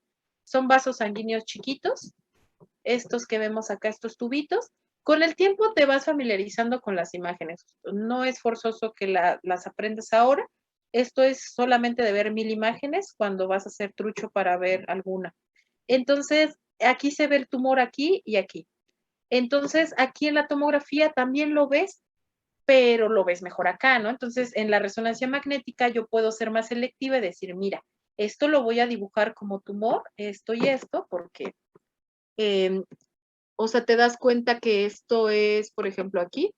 Son vasos sanguíneos chiquitos, estos que vemos acá, estos tubitos. Con el tiempo te vas familiarizando con las imágenes. No es forzoso que las aprendas ahora. Esto es solamente de ver 1000 imágenes cuando vas a hacer trucho para ver alguna. Entonces, aquí se ve el tumor aquí y aquí. Entonces, aquí en la tomografía también lo ves, pero lo ves mejor acá, ¿no? Entonces, en la resonancia magnética yo puedo ser más selectiva y decir, mira, esto lo voy a dibujar como tumor, esto y esto, porque o sea, te das cuenta que esto es, por ejemplo, aquí.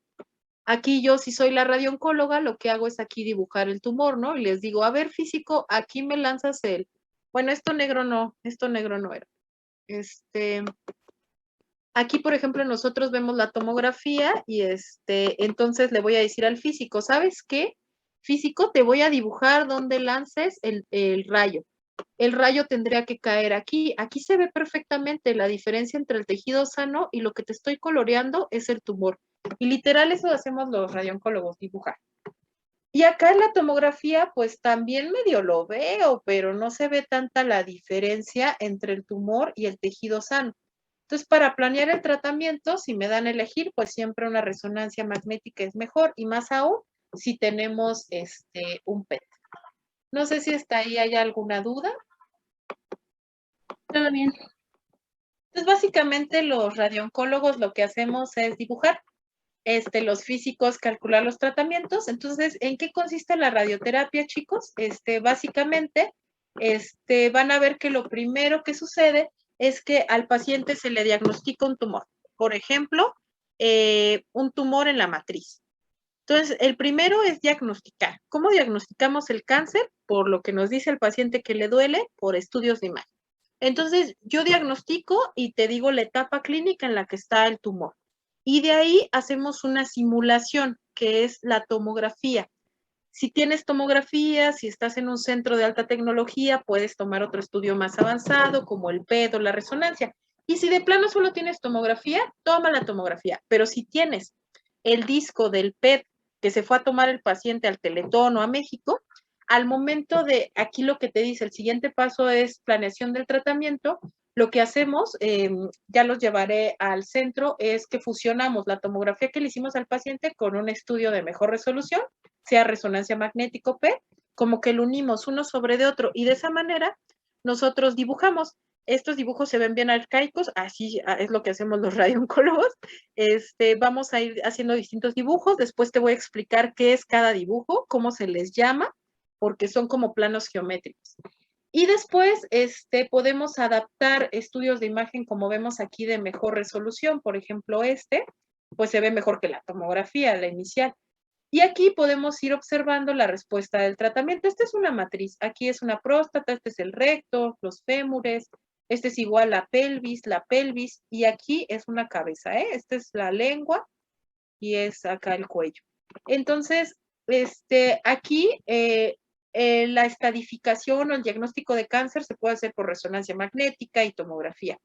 Aquí yo, si soy la radiooncóloga, lo que hago es aquí dibujar el tumor, ¿no? Y les digo, a ver, físico, aquí me lanzas bueno, esto negro no era. Aquí, por ejemplo, nosotros vemos la tomografía y entonces le voy a decir al físico, ¿sabes qué? Físico, te voy a dibujar donde lances el rayo. El rayo tendría que caer aquí. Aquí se ve perfectamente la diferencia entre el tejido sano y lo que te estoy coloreando es el tumor. Y literal eso hacemos los radiooncólogos, dibujar. Y acá en la tomografía, pues también medio lo veo, pero no se ve tanta la diferencia entre el tumor y el tejido sano. Entonces, para planear el tratamiento, si me dan a elegir, pues siempre una resonancia magnética es mejor, y más aún si tenemos un PET. No sé si hasta ahí hay alguna duda. Todo bien. Entonces, básicamente los radiooncólogos lo que hacemos es dibujar, los físicos calcular los tratamientos. Entonces, ¿en qué consiste la radioterapia, chicos? Básicamente, van a ver que lo primero que sucede es que al paciente se le diagnostica un tumor. Por ejemplo, un tumor en la matriz. Entonces, el primero es diagnosticar. ¿Cómo diagnosticamos el cáncer? Por lo que nos dice el paciente que le duele, por estudios de imagen. Entonces, yo diagnostico y te digo la etapa clínica en la que está el tumor. Y de ahí hacemos una simulación, que es la tomografía. Si tienes tomografía, si estás en un centro de alta tecnología, puedes tomar otro estudio más avanzado, como el PET o la resonancia. Y si de plano solo tienes tomografía, toma la tomografía. Pero si tienes el disco del PET que se fue a tomar el paciente al Teletón o a México, al momento de, aquí lo que te dice, el siguiente paso es planeación del tratamiento. Lo que hacemos, ya los llevaré al centro, es que fusionamos la tomografía que le hicimos al paciente con un estudio de mejor resolución, sea resonancia magnético PET, como que lo unimos uno sobre de otro, y de esa manera nosotros dibujamos. Estos dibujos se ven bien arcaicos, así es lo que hacemos los radiooncólogos. Vamos a ir haciendo distintos dibujos, después te voy a explicar qué es cada dibujo, cómo se les llama, porque son como planos geométricos. Y después podemos adaptar estudios de imagen, como vemos aquí, de mejor resolución. Por ejemplo, pues se ve mejor que la tomografía, la inicial. Y aquí podemos ir observando la respuesta del tratamiento. Esta es una matriz. Aquí es una próstata, este es el recto, los fémures, este es igual la pelvis, y aquí es una cabeza, ¿eh? Esta es la lengua y es acá el cuello. Entonces, aquí la estadificación o el diagnóstico de cáncer se puede hacer por resonancia magnética y tomografía.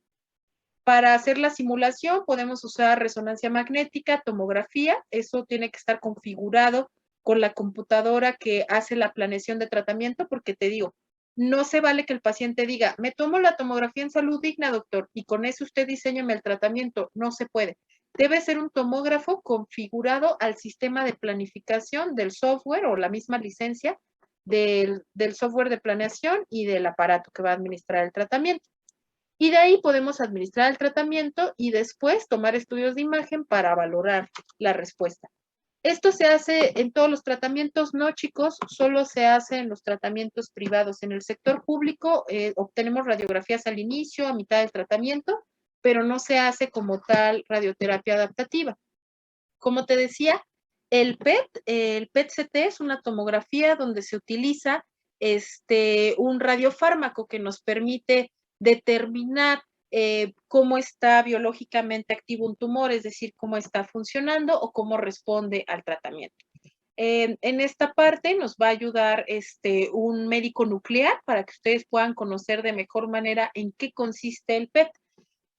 Para hacer la simulación podemos usar resonancia magnética, tomografía, eso tiene que estar configurado con la computadora que hace la planeación de tratamiento, porque te digo, no se vale que el paciente diga, me tomo la tomografía en Salud Digna, doctor, y con eso usted diseñame el tratamiento. No se puede. Debe ser un tomógrafo configurado al sistema de planificación del software o la misma licencia del software de planeación y del aparato que va a administrar el tratamiento. Y de ahí podemos administrar el tratamiento y después tomar estudios de imagen para valorar la respuesta. Esto se hace en todos los tratamientos, no, chicos, solo se hace en los tratamientos privados. En el sector público obtenemos radiografías al inicio, a mitad del tratamiento, pero no se hace como tal radioterapia adaptativa. Como te decía, el PET-CT es una tomografía donde se utiliza un radiofármaco que nos permite determinar cómo está biológicamente activo un tumor, es decir, cómo está funcionando o cómo responde al tratamiento. En esta parte nos va a ayudar un médico nuclear para que ustedes puedan conocer de mejor manera en qué consiste el PET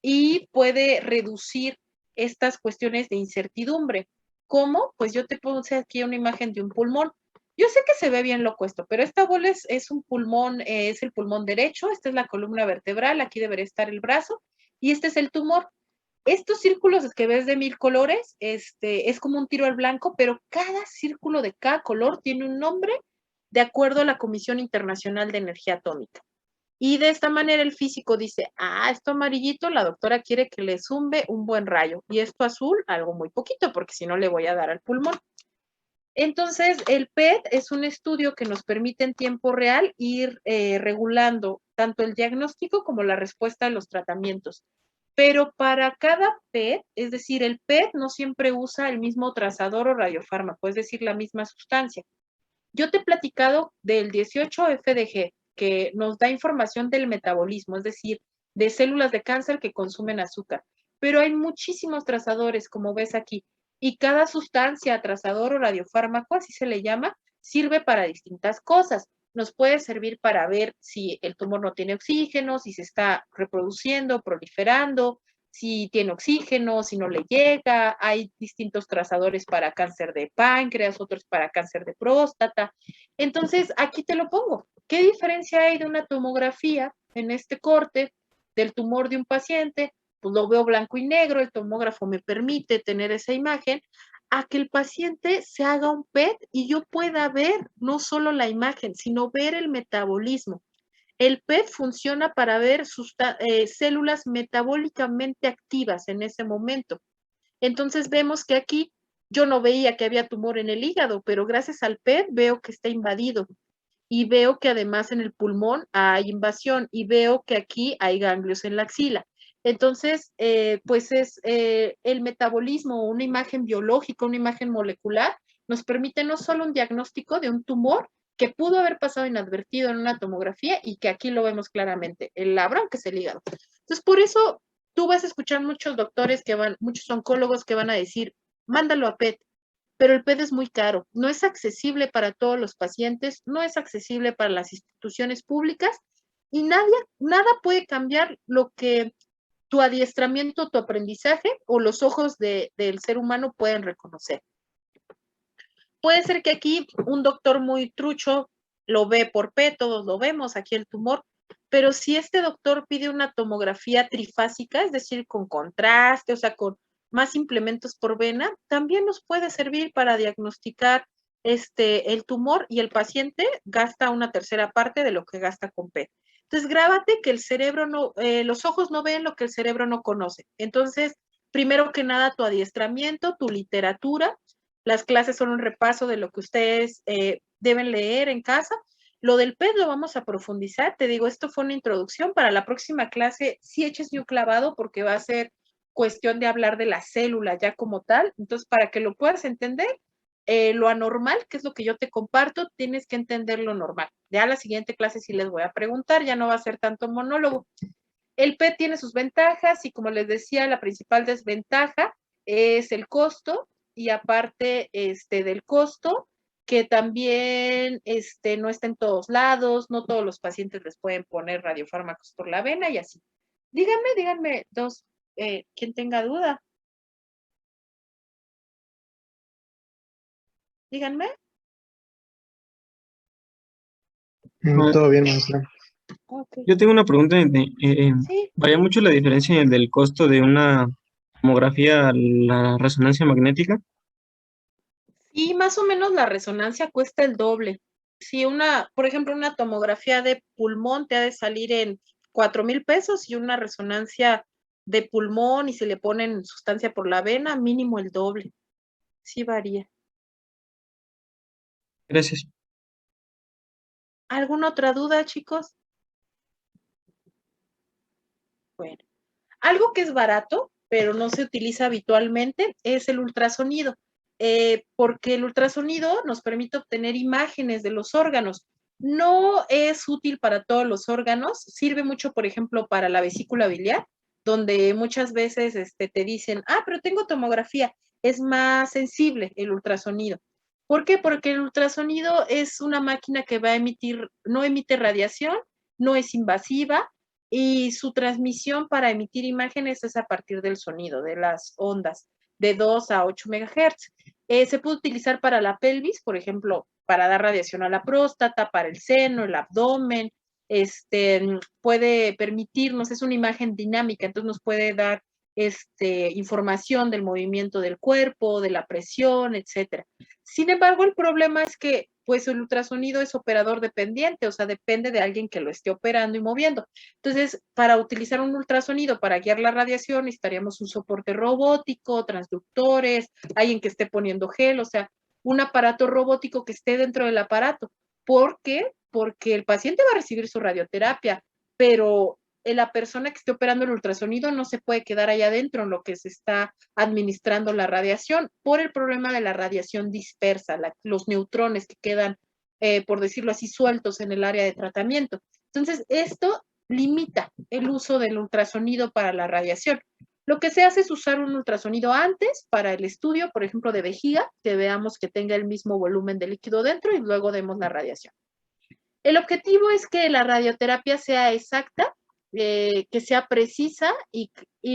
y puede reducir estas cuestiones de incertidumbre. ¿Cómo? Pues yo te puse aquí una imagen de un pulmón. Yo sé que se ve bien loco esto, pero esta bola es un pulmón, es el pulmón derecho, esta es la columna vertebral, aquí debería estar el brazo, y este es el tumor. Estos círculos que ves de 1000 colores, es como un tiro al blanco, pero cada círculo de cada color tiene un nombre de acuerdo a la Comisión Internacional de Energía Atómica. Y de esta manera el físico dice, esto amarillito, la doctora quiere que le zumbe un buen rayo, y esto azul, algo muy poquito, porque si no le voy a dar al pulmón. Entonces, el PET es un estudio que nos permite en tiempo real ir regulando tanto el diagnóstico como la respuesta a los tratamientos. Pero para cada PET, es decir, el PET no siempre usa el mismo trazador o radiofármaco, es decir, la misma sustancia. Yo te he platicado del 18-FDG, que nos da información del metabolismo, es decir, de células de cáncer que consumen azúcar. Pero hay muchísimos trazadores, como ves aquí, y cada sustancia, trazador o radiofármaco, así se le llama, sirve para distintas cosas. Nos puede servir para ver si el tumor no tiene oxígeno, si se está reproduciendo, proliferando, si tiene oxígeno, si no le llega. Hay distintos trazadores para cáncer de páncreas, otros para cáncer de próstata. Entonces, aquí te lo pongo. ¿Qué diferencia hay de una tomografía en este corte del tumor de un paciente? Pues lo veo blanco y negro, el tomógrafo me permite tener esa imagen, a que el paciente se haga un PET y yo pueda ver no solo la imagen, sino ver el metabolismo. El PET funciona para ver células metabólicamente activas en ese momento. Entonces vemos que aquí yo no veía que había tumor en el hígado, pero gracias al PET veo que está invadido. Y veo que además en el pulmón hay invasión y veo que aquí hay ganglios en la axila. Entonces, pues es el metabolismo, una imagen biológica, una imagen molecular, nos permite no solo un diagnóstico de un tumor que pudo haber pasado inadvertido en una tomografía y que aquí lo vemos claramente, el labro, que es el hígado. Entonces, por eso tú vas a escuchar muchos doctores muchos oncólogos que van a decir, mándalo a PET, pero el PET es muy caro, no es accesible para todos los pacientes, no es accesible para las instituciones públicas y nada puede cambiar lo que tu adiestramiento, tu aprendizaje o los ojos del ser humano pueden reconocer. Puede ser que aquí un doctor muy trucho lo ve por PET, todos lo vemos, aquí el tumor, pero si este doctor pide una tomografía trifásica, es decir, con contraste, o sea, con más implementos por vena, también nos puede servir para diagnosticar el tumor y el paciente gasta una tercera parte de lo que gasta con PET. Entonces, grábate que el cerebro los ojos no ven lo que el cerebro no conoce. Entonces, primero que nada, tu adiestramiento, tu literatura. Las clases son un repaso de lo que ustedes deben leer en casa. Lo del PET lo vamos a profundizar. Te digo, esto fue una introducción. Para la próxima clase, sí eches un clavado porque va a ser cuestión de hablar de la célula ya como tal. Entonces, para que lo puedas entender, lo anormal, que es lo que yo te comparto, tienes que entender lo normal. Ya la siguiente clase sí les voy a preguntar, ya no va a ser tanto monólogo. El PET tiene sus ventajas y como les decía, la principal desventaja es el costo y aparte del costo, que también no está en todos lados, no todos los pacientes les pueden poner radiofármacos por la vena y así. Díganme dos, quien tenga duda. Díganme. Todo bien, maestra. Okay. Yo tengo una pregunta. Sí. ¿Varía mucho la diferencia del costo de una tomografía a la resonancia magnética? Y más o menos la resonancia cuesta el doble. Si por ejemplo, una tomografía de pulmón te ha de salir en 4,000 pesos y una resonancia de pulmón y se le ponen sustancia por la vena, mínimo el doble. Sí varía. Gracias. ¿Alguna otra duda, chicos? Bueno, algo que es barato, pero no se utiliza habitualmente, es el ultrasonido. Porque el ultrasonido nos permite obtener imágenes de los órganos. No es útil para todos los órganos, sirve mucho, por ejemplo, para la vesícula biliar, donde muchas veces te dicen, pero tengo tomografía, es más sensible el ultrasonido. ¿Por qué? Porque el ultrasonido es una máquina que va a emitir, no emite radiación, no es invasiva, y su transmisión para emitir imágenes es a partir del sonido, de las ondas de 2 a 8 MHz. Se puede utilizar para la pelvis, por ejemplo, para dar radiación a la próstata, para el seno, el abdomen, puede permitirnos, es una imagen dinámica, entonces nos puede dar información del movimiento del cuerpo, de la presión, etcétera. Sin embargo, el problema es que pues el ultrasonido es operador dependiente, o sea, depende de alguien que lo esté operando y moviendo. Entonces, para utilizar un ultrasonido para guiar la radiación, necesitaríamos un soporte robótico, transductores, alguien que esté poniendo gel, o sea, un aparato robótico que esté dentro del aparato. ¿Por qué? Porque el paciente va a recibir su radioterapia, pero la persona que esté operando el ultrasonido no se puede quedar allá adentro en lo que se está administrando la radiación por el problema de la radiación dispersa, los neutrones que quedan, por decirlo así, sueltos en el área de tratamiento. Entonces, esto limita el uso del ultrasonido para la radiación. Lo que se hace es usar un ultrasonido antes para el estudio, por ejemplo, de vejiga, que veamos que tenga el mismo volumen de líquido dentro y luego demos la radiación. El objetivo es que la radioterapia sea exacta, que sea precisa y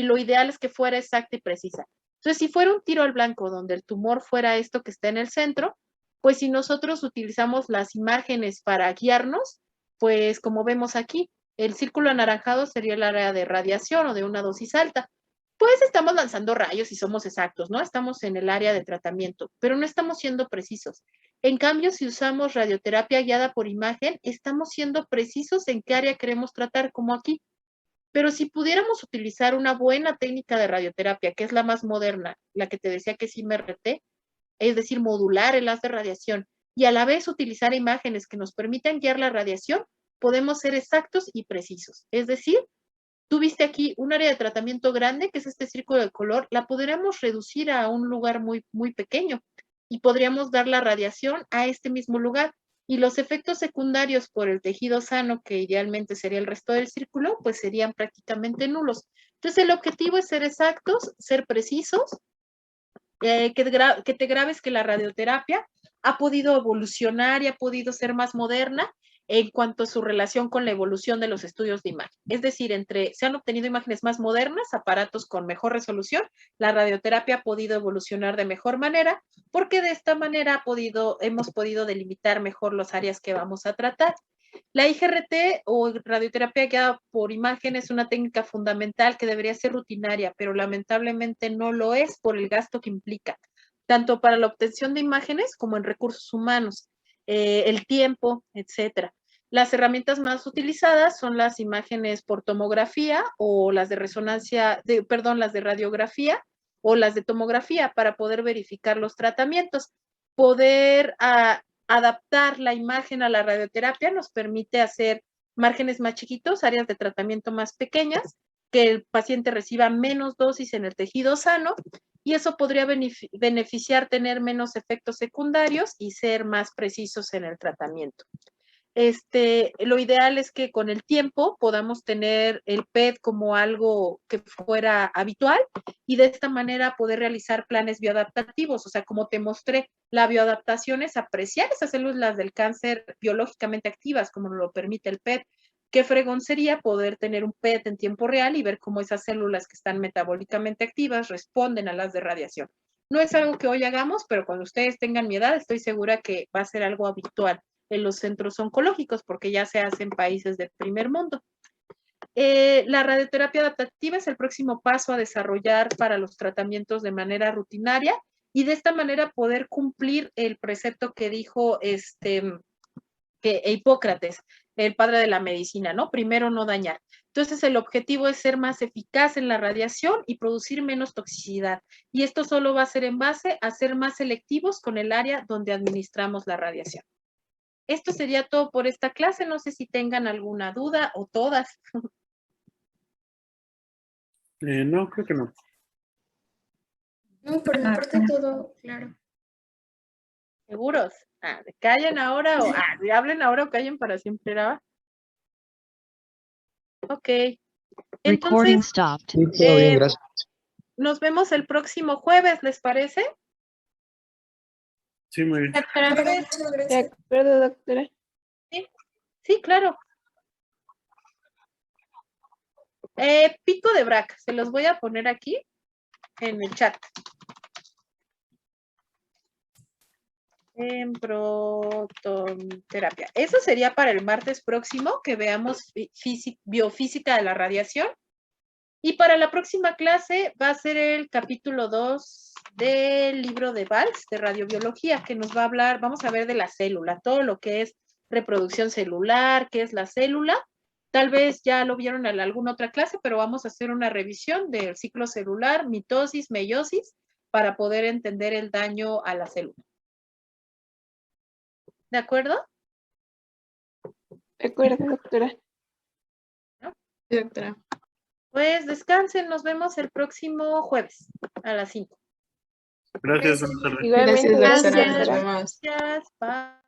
lo ideal es que fuera exacta y precisa. Entonces, si fuera un tiro al blanco donde el tumor fuera esto que está en el centro, pues si nosotros utilizamos las imágenes para guiarnos, pues como vemos aquí, el círculo anaranjado sería el área de radiación o de una dosis alta. Pues estamos lanzando rayos y somos exactos, ¿no? Estamos en el área de tratamiento, pero no estamos siendo precisos. En cambio, si usamos radioterapia guiada por imagen, estamos siendo precisos en qué área queremos tratar, como aquí. Pero si pudiéramos utilizar una buena técnica de radioterapia, que es la más moderna, la que te decía que es IMRT, es decir, modular el haz de radiación, y a la vez utilizar imágenes que nos permitan guiar la radiación, podemos ser exactos y precisos. Es decir, tú viste aquí un área de tratamiento grande, que es este círculo de color, la podríamos reducir a un lugar muy, muy pequeño y podríamos dar la radiación a este mismo lugar. Y los efectos secundarios por el tejido sano, que idealmente sería el resto del círculo, pues serían prácticamente nulos. Entonces, el objetivo es ser exactos, ser precisos, que te grabes que la radioterapia ha podido evolucionar y ha podido ser más moderna en cuanto a su relación con la evolución de los estudios de imagen. Es decir, se han obtenido imágenes más modernas, aparatos con mejor resolución, la radioterapia ha podido evolucionar de mejor manera, porque de esta manera hemos podido delimitar mejor las áreas que vamos a tratar. La IGRT o radioterapia guiada por imagen es una técnica fundamental que debería ser rutinaria, pero lamentablemente no lo es por el gasto que implica, tanto para la obtención de imágenes como en recursos humanos, el tiempo, etcétera. Las herramientas más utilizadas son las imágenes por tomografía o las de las de radiografía o las de tomografía para poder verificar los tratamientos, poder adaptar la imagen a la radioterapia nos permite hacer márgenes más chiquitos, áreas de tratamiento más pequeñas, que el paciente reciba menos dosis en el tejido sano, y eso podría beneficiar tener menos efectos secundarios y ser más precisos en el tratamiento. Lo ideal es que con el tiempo podamos tener el PET como algo que fuera habitual y de esta manera poder realizar planes bioadaptativos. O sea, como te mostré, la bioadaptación es apreciar esas células del cáncer biológicamente activas, como lo permite el PET. Qué fregón sería poder tener un PET en tiempo real y ver cómo esas células que están metabólicamente activas responden a las de radiación. No es algo que hoy hagamos, pero cuando ustedes tengan mi edad, estoy segura que va a ser algo habitual en los centros oncológicos, porque ya se hace en países del primer mundo. La radioterapia adaptativa es el próximo paso a desarrollar para los tratamientos de manera rutinaria y de esta manera poder cumplir el precepto que dijo que Hipócrates, el padre de la medicina, ¿no? Primero no dañar. Entonces el objetivo es ser más eficaz en la radiación y producir menos toxicidad. Y esto solo va a ser en base a ser más selectivos con el área donde administramos la radiación. Esto sería todo por esta clase. No sé si tengan alguna duda o todas. No, creo que no. No, por mi parte todo claro. ¿Seguros? ¿Callen ahora o hablen ahora o callen para siempre? ¿Era? Ok. Recording Entonces, stopped. Sí, todo bien, gracias. nos vemos el próximo jueves, ¿les parece? Sí, muy bien. Muchas gracias. De acuerdo, doctora. Sí, claro. Pico de Brac, se los voy a poner aquí en el chat. En protonterapia. Eso sería para el martes próximo, que veamos biofísica de la radiación. Y para la próxima clase va a ser el capítulo 2 del libro de Valls, de radiobiología, que nos va a hablar, vamos a ver de la célula, todo lo que es reproducción celular, qué es la célula. Tal vez ya lo vieron en alguna otra clase, pero vamos a hacer una revisión del ciclo celular, mitosis, meiosis, para poder entender el daño a la célula. ¿De acuerdo? De acuerdo, doctora. ¿No? Sí, doctora. Pues descansen, nos vemos el próximo jueves a las 5. Gracias, buenas tardes. Igualmente, Gracias, doctora. doctora. Nos vemos. Gracias, bye.